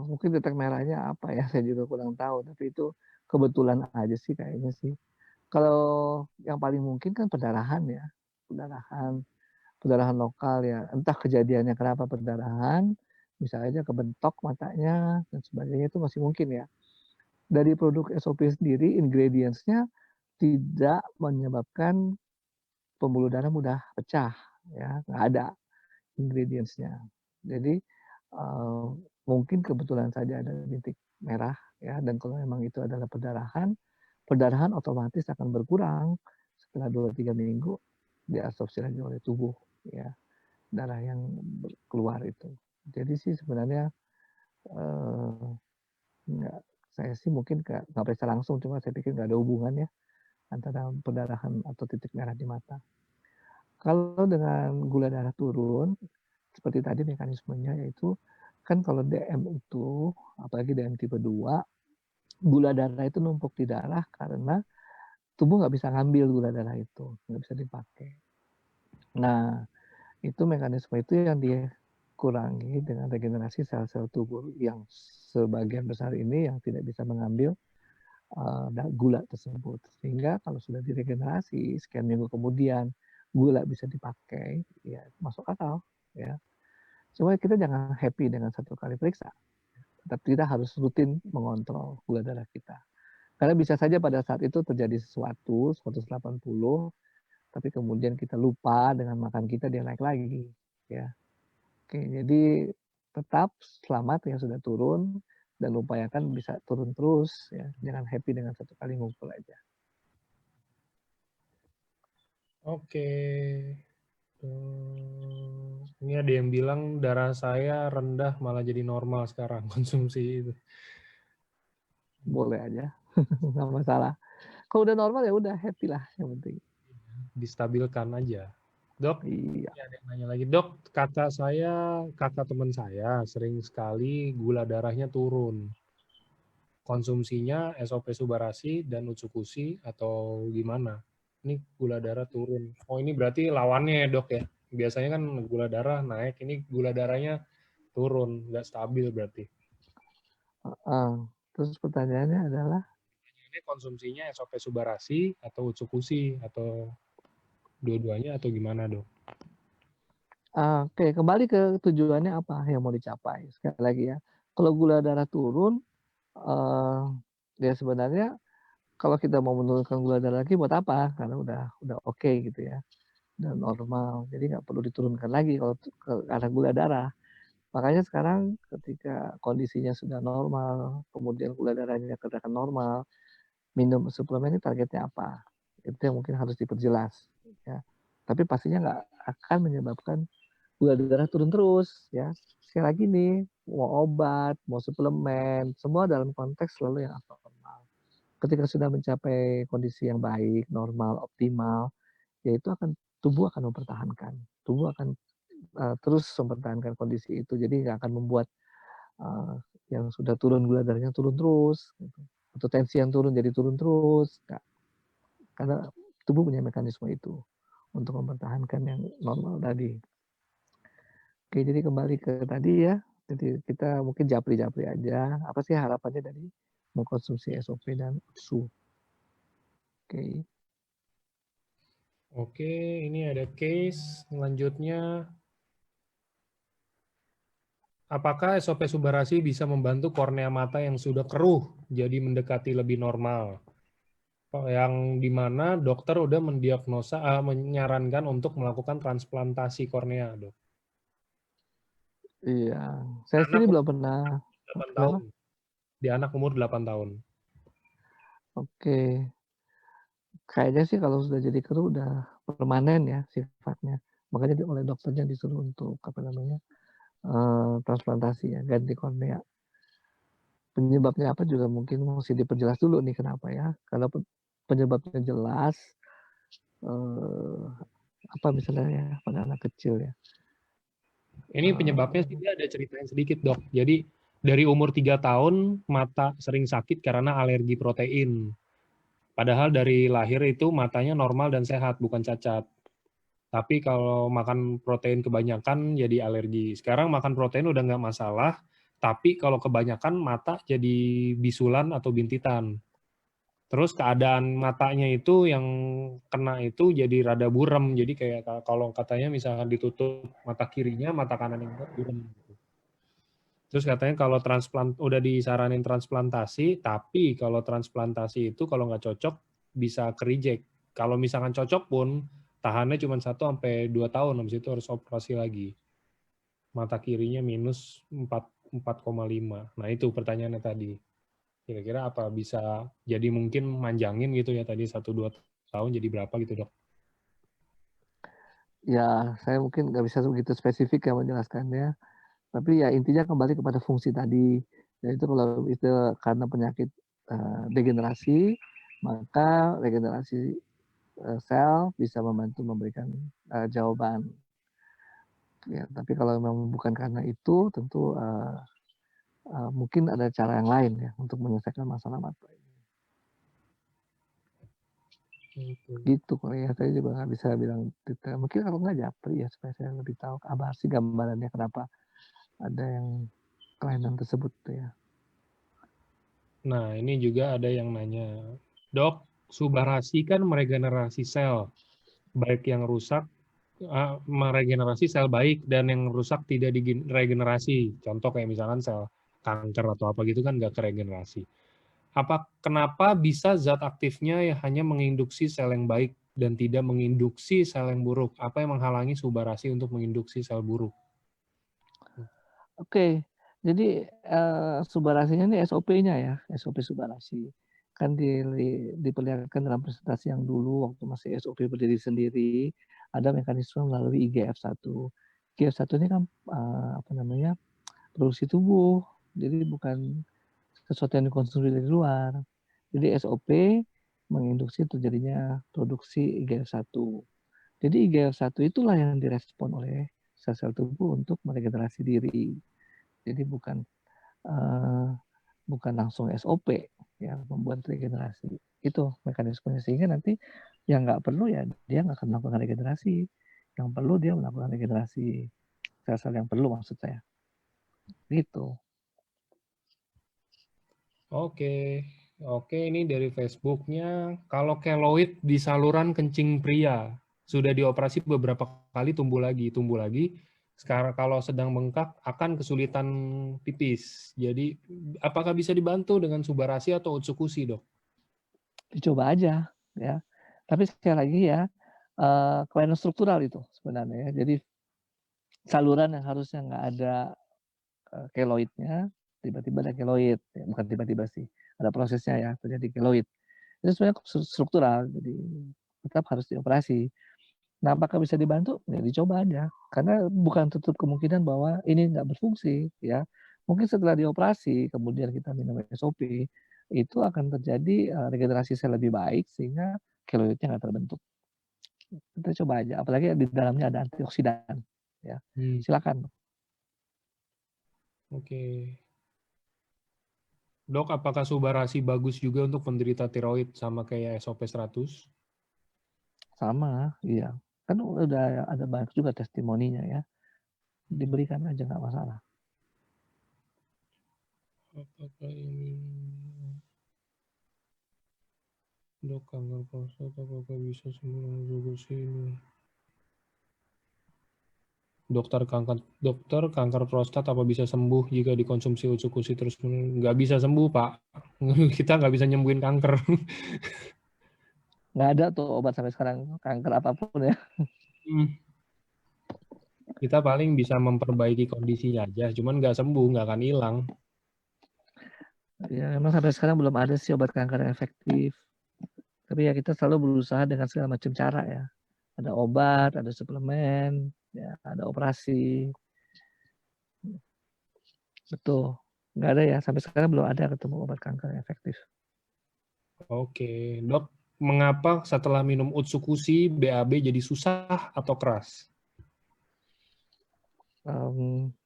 mungkin titik merahnya apa ya, saya juga kurang tahu, tapi itu kebetulan aja sih kayaknya sih. Kalau yang paling mungkin kan perdarahan ya, perdarahan perdarahan lokal ya, entah kejadiannya kenapa perdarahan, bisa aja kebentok matanya dan sebagainya, itu masih mungkin ya. Dari produk SOP sendiri, ingredients-nya tidak menyebabkan pembuluh darah mudah pecah ya, nggak ada ingredients-nya. Jadi mungkin kebetulan saja ada titik merah ya, dan kalau memang itu adalah perdarahan, perdarahan otomatis akan berkurang setelah 2-3 minggu diabsorpsi lagi oleh tubuh ya, darah yang keluar itu. Jadi sih sebenarnya nggak, saya sih mungkin nggak periksa langsung, cuma saya pikir nggak ada hubungannya antara perdarahan atau titik merah di mata. Kalau dengan gula darah turun, seperti tadi mekanismenya yaitu, kan kalau DM itu, apalagi DM tipe 2, gula darah itu numpuk di darah karena tubuh nggak bisa ngambil gula darah itu, nggak bisa dipakai. Nah, itu mekanisme itu yang dikurangi dengan regenerasi sel-sel tubuh yang sebagian besar ini yang tidak bisa mengambil gula tersebut. Sehingga kalau sudah diregenerasi, sekian minggu kemudian gula bisa dipakai, ya masuk akal, ya. Cuma kita jangan happy dengan 1 kali periksa, tapi kita harus rutin mengontrol gula darah kita. Karena bisa saja pada saat itu terjadi sesuatu, 180, tapi kemudian kita lupa dengan makan kita dia naik lagi, ya. Oke, jadi tetap selamat yang sudah turun dan upayakan bisa turun terus ya. Jangan happy dengan 1 kali ngumpul aja. Oke. Ini ada yang bilang darah saya rendah malah jadi normal sekarang konsumsi itu. Boleh aja, nggak masalah. Kalau udah normal ya udah happy lah yang penting. Distabilkan aja. Dok, Iya. ada yang nanya lagi. Dok, kakak teman saya sering sekali gula darahnya turun. Konsumsinya SOP Subarasi dan Utsukushi atau gimana? Ini gula darah turun. Oh, ini berarti lawannya ya, Dok ya? Biasanya kan gula darah naik, ini gula darahnya turun, nggak stabil berarti. Terus pertanyaannya adalah? Ini konsumsinya SOP Subarasi atau Utsukushi atau dua-duanya atau gimana, Dok? Oke, kembali ke tujuannya apa yang mau dicapai. Sekali lagi ya, kalau gula darah turun, ya sebenarnya kalau kita mau menurunkan gula darah lagi buat apa? Karena udah oke gitu ya, udah normal. Jadi nggak perlu diturunkan lagi kalau karena gula darah. Makanya sekarang ketika kondisinya sudah normal, kemudian gula darahnya katakan normal, minum suplemen ini targetnya apa? Itu yang mungkin harus diperjelas. Ya. Tapi pastinya nggak akan menyebabkan gula darah turun terus. Ya. Sekali lagi nih, mau obat, mau suplemen, semua dalam konteks selalu yang abnormal. Ketika sudah mencapai kondisi yang baik, normal, optimal, ya itu tubuh akan mempertahankan. Tubuh akan terus mempertahankan kondisi itu. Jadi nggak akan membuat yang sudah turun gula darahnya turun terus, gitu. Atau tensi yang turun jadi turun terus. Nggak. Karena tubuh punya mekanisme itu untuk mempertahankan yang normal tadi. Oke, jadi kembali ke tadi ya. Jadi kita mungkin japri-japri aja. Apa sih harapannya dari mengkonsumsi SOP dan UTSU? Oke. Oke, ini ada case selanjutnya. Apakah SOP Subarasi bisa membantu kornea mata yang sudah keruh jadi mendekati lebih normal? Yang dimana dokter udah menyarankan untuk melakukan transplantasi kornea, Dok. Iya, saya Anak sendiri umur belum pernah. 8 Kenapa? tahun. Di anak umur 8 tahun. Oke, kayaknya sih kalau sudah jadi keruh udah permanen ya sifatnya. Makanya oleh dokternya disuruh untuk apa namanya transplantasi ya, ganti kornea. Penyebabnya apa juga mungkin mesti diperjelas dulu nih kenapa ya. Kalau penyebabnya jelas, eh, apa misalnya ya pada anak kecil ya. Ini penyebabnya sih dia ada ceritain sedikit, Dok. Jadi dari umur 3 tahun mata sering sakit karena alergi protein. Padahal dari lahir itu matanya normal dan sehat, bukan cacat. Tapi kalau makan protein kebanyakan jadi alergi. Sekarang makan protein udah nggak masalah, tapi kalau kebanyakan mata jadi bisulan atau bintitan. Terus keadaan matanya itu yang kena itu jadi rada buram. Jadi kayak kalau katanya misalkan ditutup mata kirinya, mata kanan yang buram. Terus katanya kalau udah disaranin transplantasi, tapi kalau transplantasi itu kalau nggak cocok bisa ke-reject. Kalau misalkan cocok pun tahannya cuma 1 sampai 2 tahun, habis itu harus operasi lagi. Mata kirinya minus 4,5. Nah itu pertanyaannya tadi. Kira-kira apa bisa jadi mungkin manjangin gitu ya tadi 1-2 tahun jadi berapa gitu, Dok? Ya, saya mungkin nggak bisa begitu spesifik ya menjelaskannya. Tapi ya intinya kembali kepada fungsi tadi. Yaitu kalau itu karena penyakit degenerasi, maka regenerasi sel bisa membantu memberikan jawaban. Ya, tapi kalau memang bukan karena itu, tentu mungkin ada cara yang lain ya untuk menyelesaikan masalah mata ini. Gitu kalau ya, saya juga nggak bisa bilang detail. Mungkin kalau nggak japri ya supaya saya lebih tahu apa sih gambarannya kenapa ada yang kelainan tersebut tuh ya. Nah, ini juga ada yang nanya, Dok, Subarasi kan meregenerasi sel, baik yang rusak, meregenerasi sel baik, dan yang rusak tidak diregenerasi. Contoh kayak misalkan sel kanker atau apa gitu kan nggak keregenerasi. Kenapa bisa zat aktifnya ya hanya menginduksi sel yang baik dan tidak menginduksi sel yang buruk? Apa yang menghalangi Subarasi untuk menginduksi sel buruk? Oke, jadi Subarasinya ini SOP-nya ya, SOP Subarasi. Kan diperlihatkan dalam presentasi yang dulu waktu masih SOP berdiri sendiri, ada mekanisme melalui IGF-1. IGF-1 ini kan apa namanya, produksi tubuh, jadi bukan sesuatu yang dikonsumsi dari luar. Jadi SOP menginduksi terjadinya produksi IGF-1. Jadi IGF-1 itulah yang direspon oleh sel-sel tubuh untuk meregenerasi diri. Jadi bukan langsung SOP ya membuat regenerasi. Itu mekanismenya sehingga nanti yang nggak perlu ya dia nggak akan melakukan regenerasi. Yang perlu dia melakukan regenerasi sel-sel yang perlu maksud saya. Gitu. Oke, ini dari Facebooknya. Kalau keloid di saluran kencing pria sudah dioperasi beberapa kali tumbuh lagi. Sekarang kalau sedang bengkak akan kesulitan pipis. Jadi apakah bisa dibantu dengan Subarasi atau Utsukushi, Dok? Dicoba aja ya. Tapi sekali lagi ya kelainan struktural itu sebenarnya ya. Jadi saluran yang harusnya nggak ada keloidnya tiba-tiba ada keloid ya, bukan tiba-tiba sih ada prosesnya ya terjadi keloid itu sebenarnya struktural jadi tetap harus dioperasi. Nah apakah bisa dibantu ya dicoba aja karena bukan tutup kemungkinan bahwa ini nggak berfungsi ya mungkin setelah dioperasi kemudian kita minum SOP itu akan terjadi regenerasi sel lebih baik sehingga keloidnya nggak terbentuk. Kita coba aja apalagi di dalamnya ada antioksidan ya silakan. Oke. Dok, apakah Subarasi bagus juga untuk penderita tiroid sama kayak SOP 100? Sama, iya. Kan udah ada banyak juga testimoninya ya. Diberikan aja nggak masalah. Apakah ini Dok, kanker prostat apakah bisa sembuh juga sini? Dokter kanker prostat apa bisa sembuh jika dikonsumsi Utsukushi terus? Nggak bisa sembuh, Pak. Kita nggak bisa nyembuhin kanker. Nggak ada tuh obat sampai sekarang kanker apapun ya. Kita paling bisa memperbaiki kondisinya aja, cuman nggak sembuh, nggak akan hilang. Ya memang sampai sekarang belum ada sih obat kanker yang efektif. Tapi ya kita selalu berusaha dengan segala macam cara ya. Ada obat, ada suplemen, ya, ada operasi. Betul. Nggak ada ya, sampai sekarang belum ada ketemu obat kanker yang efektif. Oke, Dok, mengapa setelah minum Utsukushi BAB jadi susah atau keras?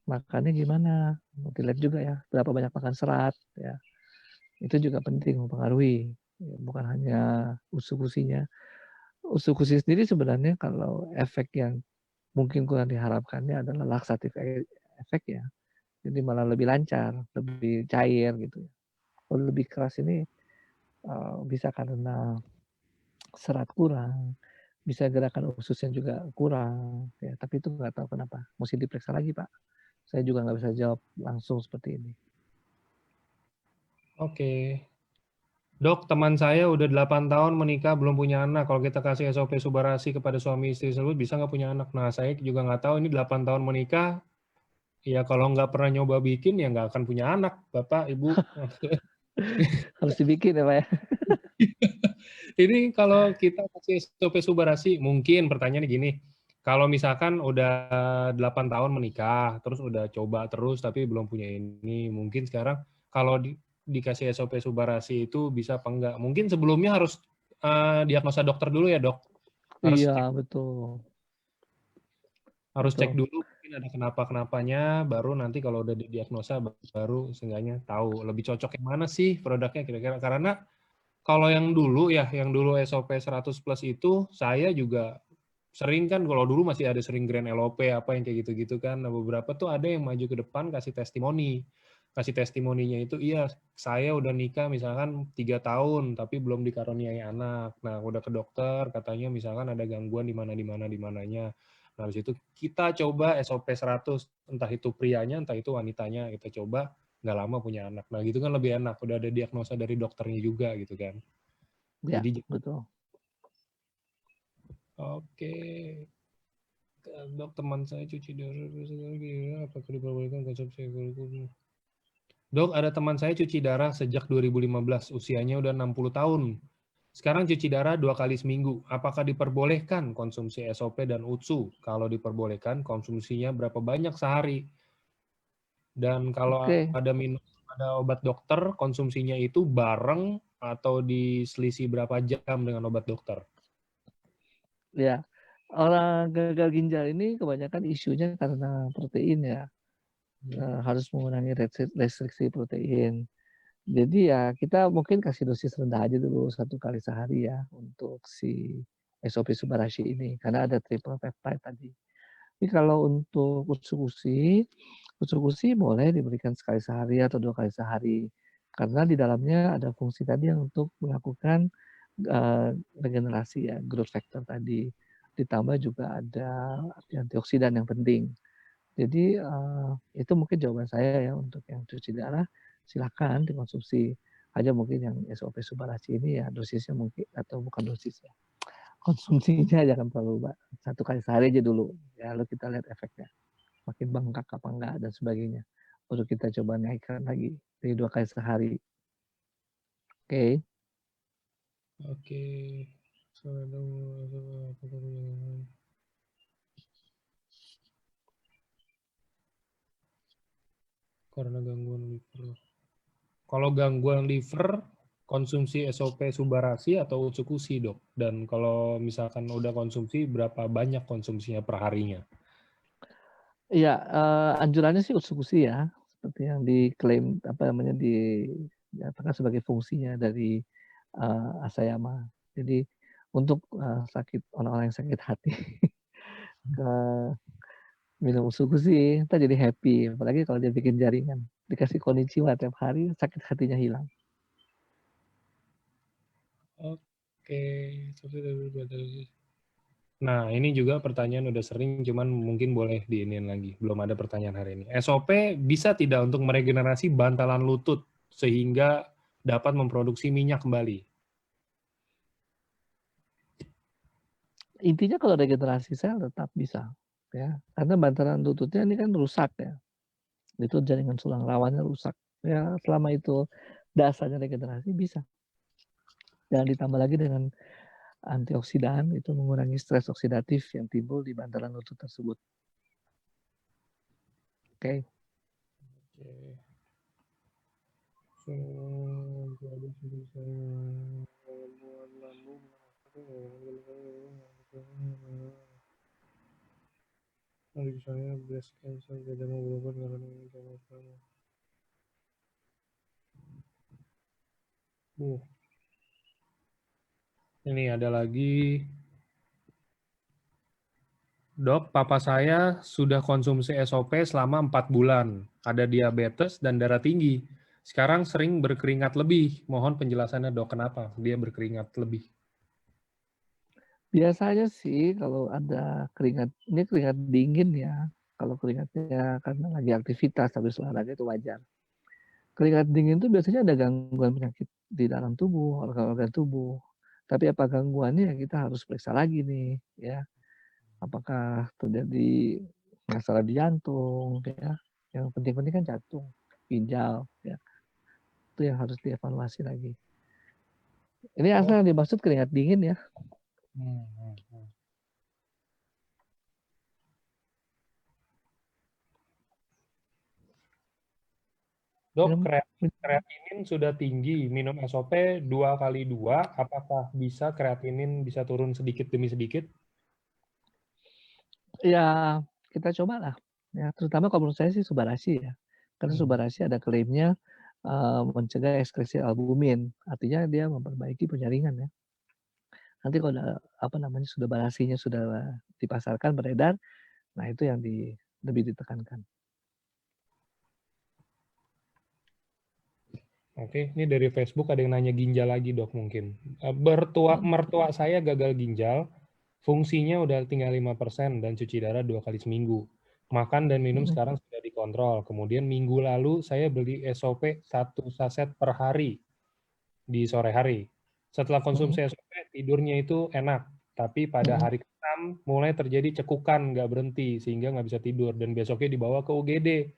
Makannya gimana? Dilihat juga ya, berapa banyak makan serat ya. Itu juga penting mempengaruhi. Ya, bukan hanya usus-usinya. Usus-usi sendiri sebenarnya kalau efek yang mungkin kurang diharapkannya adalah laksatif efek ya. Jadi malah lebih lancar, lebih cair gitu. Kalau lebih keras ini bisa karena serat kurang, bisa gerakan ususnya juga kurang. Ya, tapi itu nggak tahu kenapa. Mesti diperiksa lagi Pak. Saya juga nggak bisa jawab langsung seperti ini. Oke. Dok, teman saya udah 8 tahun menikah belum punya anak. Kalau kita kasih SOP Subarasi kepada suami istri tersebut bisa nggak punya anak? Nah, saya juga nggak tahu ini 8 tahun menikah. Ya kalau nggak pernah nyoba bikin ya nggak akan punya anak, Bapak, Ibu. Harus dibikin ya Pak ya. Ini kalau kita kasih SOP Subarasi, mungkin pertanyaannya gini, kalau misalkan udah 8 tahun menikah, terus udah coba terus tapi belum punya ini, mungkin sekarang kalau dikasih SOP Subarasi itu bisa apa enggak? Mungkin sebelumnya harus diagnosa dokter dulu ya, Dok. Harus Iya cek, betul. harus cek Betul. dulu mungkin ada kenapa-kenapanya, baru nanti kalau udah didiagnosa baru seenggaknya tahu lebih cocok yang mana sih produknya kira-kira. Karena kalau yang dulu ya, yang dulu SOP 100 plus itu saya juga sering kan, kalau dulu masih ada sering Grand LOP apa yang kayak gitu-gitu kan. Nah, beberapa tuh ada yang maju ke depan kasih testimoni. Kasih testimoninya itu, iya saya udah nikah misalkan 3 tahun tapi belum dikaruniai anak. Nah, udah ke dokter katanya misalkan ada gangguan di mana di mana di mananya. Nah, habis itu kita coba SOP 100, entah itu prianya, entah itu wanitanya, kita coba nggak lama punya anak. Nah, gitu kan lebih enak, udah ada diagnosa dari dokternya juga gitu kan. Ya, Jadi betul. oke. Dok, teman saya cuci darah, apakah diperbolehkan konsumsi kurikulum? Dok, ada teman saya cuci darah sejak 2015, usianya udah 60 tahun. Sekarang cuci darah 2 kali seminggu. Apakah diperbolehkan konsumsi SOP dan UTSU? Kalau diperbolehkan, konsumsinya berapa banyak sehari? Dan kalau Oke, ada obat dokter, konsumsinya itu bareng atau diselisih berapa jam dengan obat dokter? ya. Orang gagal ginjal ini kebanyakan isunya karena protein ya. Harus mengurangi restriksi protein. Jadi ya kita mungkin kasih dosis rendah aja dulu 1 kali sehari ya untuk si SOP Subarashi ini, karena ada triple peptide tadi. Tapi kalau untuk usus-gusi boleh diberikan sekali sehari atau 2 kali sehari. Karena di dalamnya ada fungsi tadi yang untuk melakukan, regenerasi ya, growth factor tadi. Ditambah juga ada antioksidan yang penting. Jadi, itu mungkin jawaban saya ya untuk yang cuci darah, silakan dikonsumsi. Hanya mungkin yang SOP Subarashi ini ya dosisnya mungkin atau bukan dosis ya, konsumsinya jangan terlalu 1 kali sehari aja dulu, ya lalu kita lihat efeknya, makin bengkak apa enggak dan sebagainya. Baru kita coba naikkan lagi jadi 2 kali sehari. Oke. Oke. Karena gangguan liver. Kalau gangguan liver, konsumsi SOP Subarashi atau Utsukushi, Dok? Dan kalau misalkan udah konsumsi, berapa banyak konsumsinya per harinya? Iya, anjurannya sih usus-gusi ya, seperti yang diklaim apa namanya, dinyatakan sebagai fungsinya dari, Asayama. Jadi untuk, orang-orang yang sakit hati ke minum usus-gusi, entar jadi happy, apalagi kalau dia bikin jaringan, dikasih konnichiwa tiap hari, sakit hatinya hilang. Oke. Nah, ini juga pertanyaan udah sering, cuman mungkin boleh diinin lagi. Belum ada pertanyaan hari ini. SOP bisa tidak untuk meregenerasi bantalan lutut sehingga dapat memproduksi minyak kembali? Intinya kalau regenerasi sel tetap bisa, ya. Karena bantalan lututnya ini kan rusak ya, itu jaringan tulang rawannya rusak. Ya selama itu dasarnya regenerasi bisa. Dan ditambah lagi dengan antioksidan itu mengurangi stres oksidatif yang timbul di bantalan lutut tersebut. Oke. Misalnya breast cancer tidak mau berobat karena chemoterapi. Ini ada lagi. Dok, papa saya sudah konsumsi SOP selama 4 bulan. Ada diabetes dan darah tinggi. Sekarang sering berkeringat lebih. Mohon penjelasannya, Dok, kenapa dia berkeringat lebih? Biasanya sih kalau ada keringat, ini keringat dingin ya. Kalau keringatnya karena lagi aktivitas habis olahraga itu wajar. Keringat dingin itu biasanya ada gangguan penyakit di dalam tubuh, organ-organ tubuh. Tapi apa gangguannya ya kita harus periksa lagi nih ya. Apakah terjadi masalah di jantung ya. Yang penting-penting kan jantung, ginjal ya. Itu yang harus dievaluasi lagi. Ini Oh. asal yang dimaksud keringat dingin ya. Dok, Minum, kreatinin sudah tinggi, minum SOP 2 kali 2, apakah bisa kreatinin bisa turun sedikit demi sedikit? ya kita cobalah. Ya, terutama kalau menurut saya sih Subarashi ya. Karena Hmm. Subarashi ada klaimnya, mencegah ekskresi albumin, artinya dia memperbaiki penyaringan ya. Nanti kalau ada, apa namanya, Subarashinya sudah dipasarkan, beredar, nah itu yang lebih ditekankan. Oke, ini dari Facebook ada yang nanya ginjal lagi dok mungkin. Mertua saya gagal ginjal, fungsinya udah tinggal 5% dan cuci darah 2 kali seminggu. Makan dan minum Mhm, sekarang sudah dikontrol. Kemudian minggu lalu saya beli SOP 1 saset per hari di sore hari. Setelah mhm. konsumsi SOP tidurnya itu enak, tapi pada Mhm. hari ke-6 mulai terjadi cekukan nggak berhenti sehingga nggak bisa tidur dan besoknya dibawa ke UGD.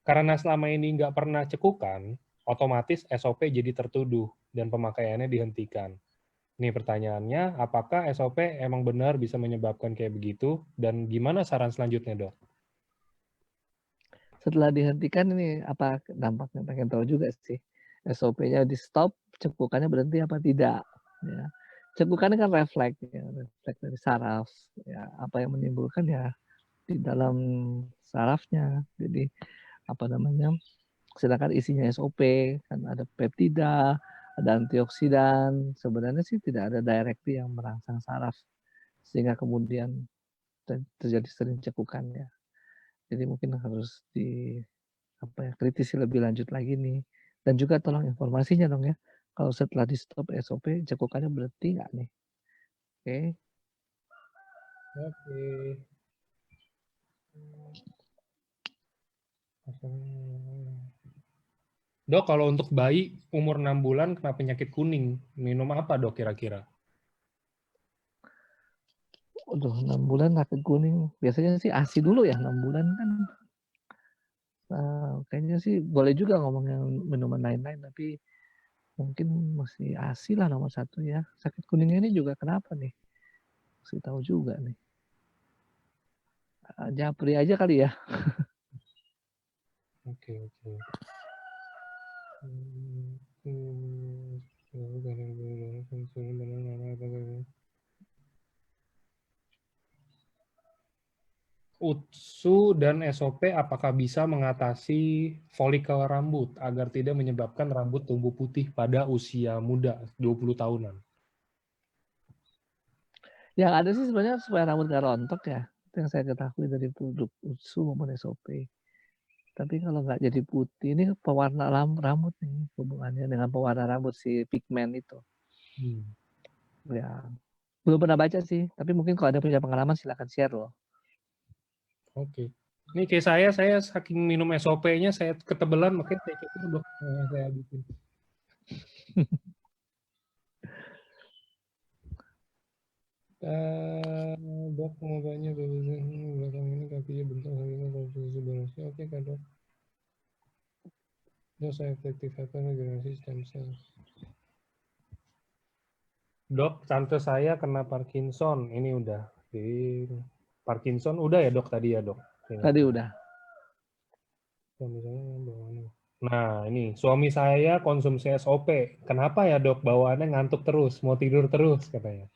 Karena selama ini nggak pernah cekukan, otomatis SOP jadi tertuduh dan pemakaiannya dihentikan. Nih pertanyaannya, apakah SOP emang benar bisa menyebabkan kayak begitu? Dan gimana saran selanjutnya, Dok? Setelah dihentikan ini apa dampaknya? Pengen tahu juga sih. SOP-nya di-stop, cekukannya berhenti apa tidak, ya. Cekukannya kan refleks ya, refleks dari saraf, ya. Apa yang menimbulkan ya di dalam sarafnya. Jadi, apa namanya, sedangkan isinya SOP, kan ada peptida, ada antioksidan, sebenarnya sih tidak ada directly yang merangsang saraf, sehingga kemudian terjadi sering cekukan ya. Jadi mungkin harus kritisi lebih lanjut lagi nih. Dan juga tolong informasinya dong ya. Kalau setelah di stop SOP, cekukannya berhenti nggak nih? Oke. Oke. Dok, kalau untuk bayi umur 6 bulan kena penyakit kuning, minum apa dok kira-kira? Udah 6 bulan sakit kuning. Biasanya sih ASI dulu ya 6 bulan kan. Kayaknya sih boleh juga ngomongin minuman lain-lain, tapi mungkin mesti ASI lah nomor satu ya. Sakit kuningnya ini juga kenapa nih? Mesti tahu juga nih. Japri aja kali ya. Oke, oke. UTSU dan SOP apakah bisa mengatasi folikel rambut agar tidak menyebabkan rambut tumbuh putih pada usia muda, 20 tahunan? Yang ada sih sebenarnya supaya rambut nggak rontok ya. Itu yang saya ketahui dari produk UTSU maupun SOP. Tapi kalau nggak jadi putih, ini pewarna rambut nih hubungannya dengan pewarna rambut si pigmen itu. Hmm. Ya, belum pernah baca sih, tapi mungkin kalau ada punya pengalaman silakan share loh. Oke. Ini kayak saya saking minum SOP-nya saya ketebelan makanya saya cukur dok. Saya habisin. Dok mau tanya belakang ini kakinya bentuk hasilnya konstruksi bonusnya oke kan dok? Dok saya efektif apa regenerasi stem cell? Dok, tante saya kena Parkinson. Ini udah di Parkinson udah ya dok tadi ya dok? Tadi udah. Suami saya bawaannya. Nah ini suami saya konsumsi SOP. Kenapa ya dok bawaannya ngantuk terus, mau tidur terus katanya.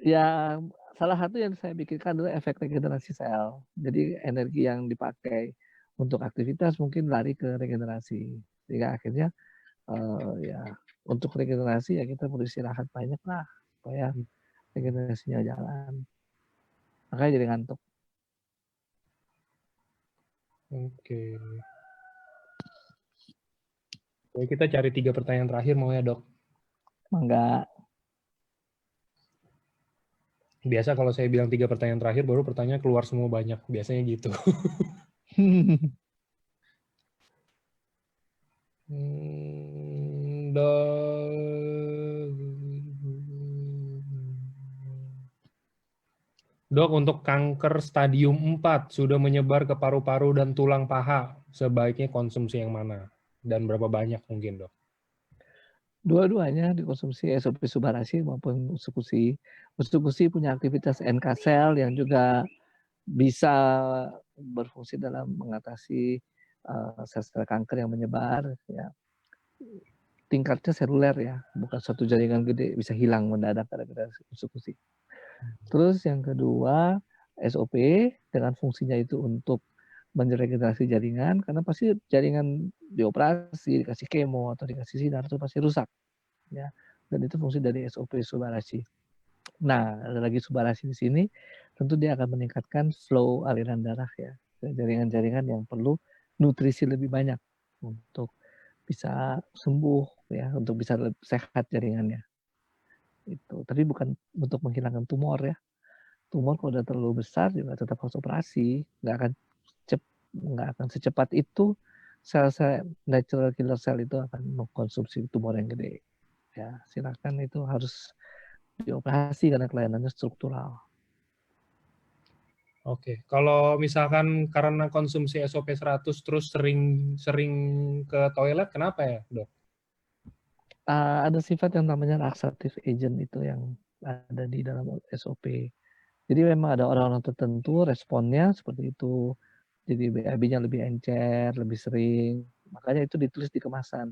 Ya, salah satu yang saya pikirkan adalah efek regenerasi sel. Jadi energi yang dipakai untuk aktivitas mungkin lari ke regenerasi. Sehingga akhirnya ya untuk regenerasi ya kita perlu istirahat banyak lah supaya regenerasinya jalan. Makanya jadi ngantuk. Oke. Oke, kita cari 3 pertanyaan terakhir mau ya dok. Enggak. Biasa kalau saya bilang 3 pertanyaan terakhir baru pertanyaan keluar semua banyak. Biasanya gitu. Dok, untuk kanker stadium 4 sudah menyebar ke paru-paru dan tulang paha, sebaiknya konsumsi yang mana? Dan berapa banyak mungkin, dok? Dua-duanya dikonsumsi SOP Subarashi maupun Usukushi. Usukushi punya aktivitas NK sel yang juga bisa berfungsi dalam mengatasi sel-sel kanker yang menyebar. Ya. Tingkatnya seluler ya, bukan suatu jaringan gede bisa hilang mendadak gara-gara Usukushi. Terus yang kedua SOP dengan fungsinya itu untuk meregenerasi jaringan, karena pasti jaringan dioperasi, dikasih kemo atau dikasih sinar itu pasti rusak, ya. Dan itu fungsi dari SOP Subarashi. Nah, ada lagi Subarashi di sini, tentu dia akan meningkatkan flow aliran darah ya, ke jaringan-jaringan yang perlu nutrisi lebih banyak untuk bisa sembuh ya, untuk bisa sehat jaringannya. Itu. Tapi bukan untuk menghilangkan tumor ya. Tumor kalau udah terlalu besar juga tetap harus operasi, nggak akan secepat itu sel-sel natural killer cell itu akan mengkonsumsi tumor yang gede. Ya, silakan itu harus dioperasi karena kelainannya struktural. Oke, kalau misalkan karena konsumsi SOP 100 terus sering ke toilet, kenapa ya, Dok? Ada sifat yang namanya laxative agent itu yang ada di dalam SOP. Jadi memang ada orang-orang tertentu responnya seperti itu. Jadi BAB-nya lebih encer, lebih sering. Makanya itu ditulis di kemasan.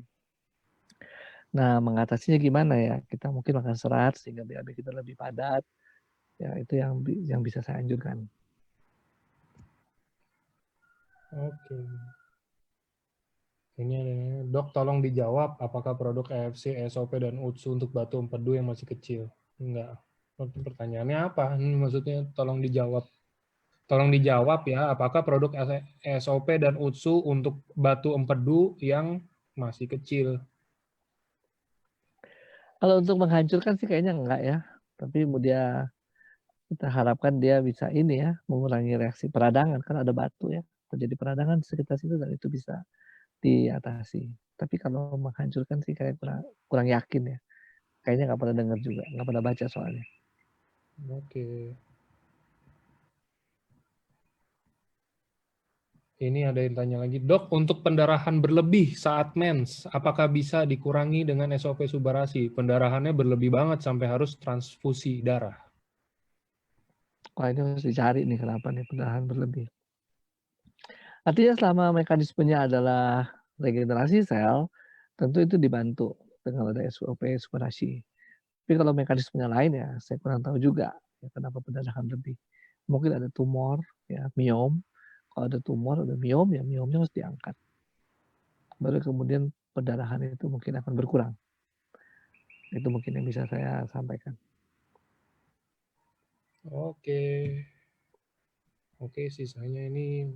Nah, mengatasinya gimana ya? Kita mungkin makan serat sehingga BAB kita lebih padat. Ya, itu yang bisa saya anjurkan. Oke. Ini ada, Dok, tolong dijawab apakah produk AFC, SOP, dan UTSU untuk batu empedu yang masih kecil? Enggak. Pertanyaannya apa? Ini maksudnya tolong dijawab. Tolong dijawab ya, apakah produk SOP dan UTSU untuk batu empedu yang masih kecil? Kalau untuk menghancurkan sih kayaknya enggak ya. Tapi kita harapkan dia bisa ini ya, mengurangi reaksi peradangan. Kan ada batu ya, terjadi peradangan di sekitar situ dan itu bisa diatasi. Tapi kalau menghancurkan sih kayak kurang yakin ya. Kayaknya nggak pernah dengar juga, nggak pernah baca soalnya. Oke. Ini ada yang tanya lagi, Dok, untuk pendarahan berlebih saat mens, apakah bisa dikurangi dengan SOP Subarashi? Pendarahannya berlebih banget sampai harus transfusi darah. Wah ini harus dicari nih kenapa nih pendarahan berlebih. Artinya selama mekanismenya adalah regenerasi sel, tentu itu dibantu dengan ada SOP Subarashi. Tapi kalau mekanismenya lain ya saya kurang tahu juga ya kenapa pendarahan lebih. Mungkin ada tumor ya, miom. Kalau ada tumor, ada miom ya miomnya harus diangkat. Baru kemudian pendarahan itu mungkin akan berkurang. Itu mungkin yang bisa saya sampaikan. Oke. Oke, sisanya ini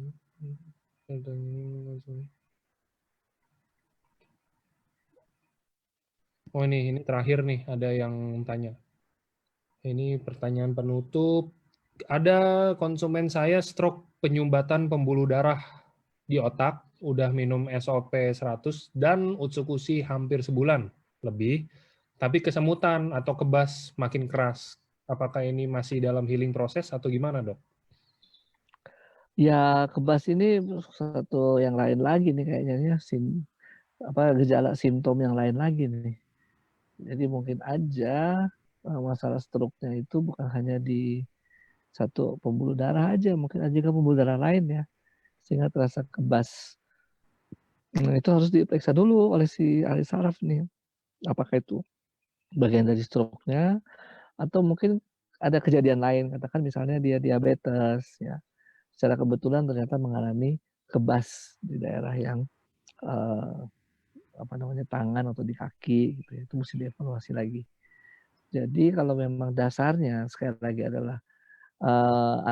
oh ini terakhir nih ada yang tanya. Ini pertanyaan penutup. Ada konsumen saya stroke penyumbatan pembuluh darah di otak, udah minum SOP 100 dan Utsukushi hampir sebulan lebih, tapi kesemutan atau kebas makin keras. Apakah ini masih dalam healing proses atau gimana, Dok? Ya kebas ini satu yang lain lagi nih kayaknya ya, gejala simptom yang lain lagi nih. Jadi mungkin aja masalah stroke-nya itu bukan hanya di satu pembuluh darah aja, mungkin ada juga pembuluh darah lain ya, sehingga terasa kebas. Nah itu harus diperiksa dulu oleh si ahli saraf nih, apakah itu bagian dari stroke-nya atau mungkin ada kejadian lain, katakan misalnya dia diabetes ya, secara kebetulan ternyata mengalami kebas di daerah yang tangan atau di kaki gitu ya, itu mesti dievaluasi lagi. Jadi kalau memang dasarnya sekali lagi adalah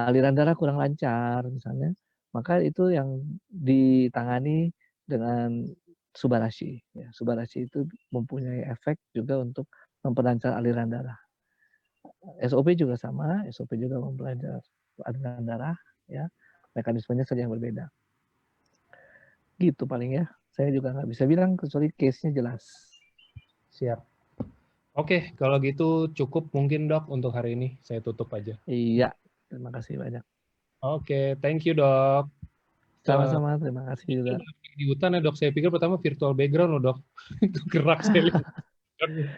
aliran darah kurang lancar misalnya, maka itu yang ditangani dengan Subarashi ya. Subarashi itu mempunyai efek juga untuk memperlancar aliran darah. SOP juga sama, SOP juga memperlancar aliran darah ya. Mekanismenya saja yang berbeda. Gitu paling ya. Saya juga nggak bisa bilang kecuali case-nya jelas. Siap. Oke, kalau gitu cukup mungkin, Dok, untuk hari ini. Saya tutup aja. Iya, terima kasih banyak. Oke, thank you, Dok. Sama-sama, terima kasih juga. Di hutan ya, Dok. Saya pikir pertama virtual background loh, Dok. Itu gerak saya lihat.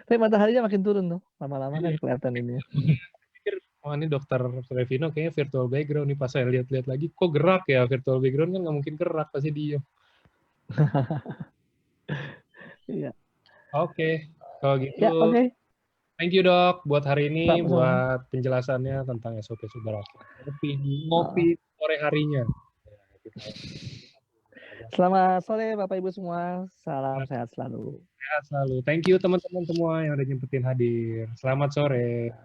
Tapi mataharinya makin turun tuh, lama-lama kan kelihatan ini. Pikir, oh ini Dokter Revino kayaknya virtual background nih. Pas saya lihat-lihat lagi, kok gerak ya? Virtual background kan nggak mungkin gerak, pasti diem. Iya. Oke, kalau gitu Ya, oke. Thank you dok buat hari ini, Sama-sama. buat penjelasannya tentang SOP Subarashi. Ngopi sore harinya. Selamat sore Bapak Ibu semua. Salam sehat selalu. Sehat selalu. Thank you teman-teman semua yang udah nyempetin hadir. Selamat sore.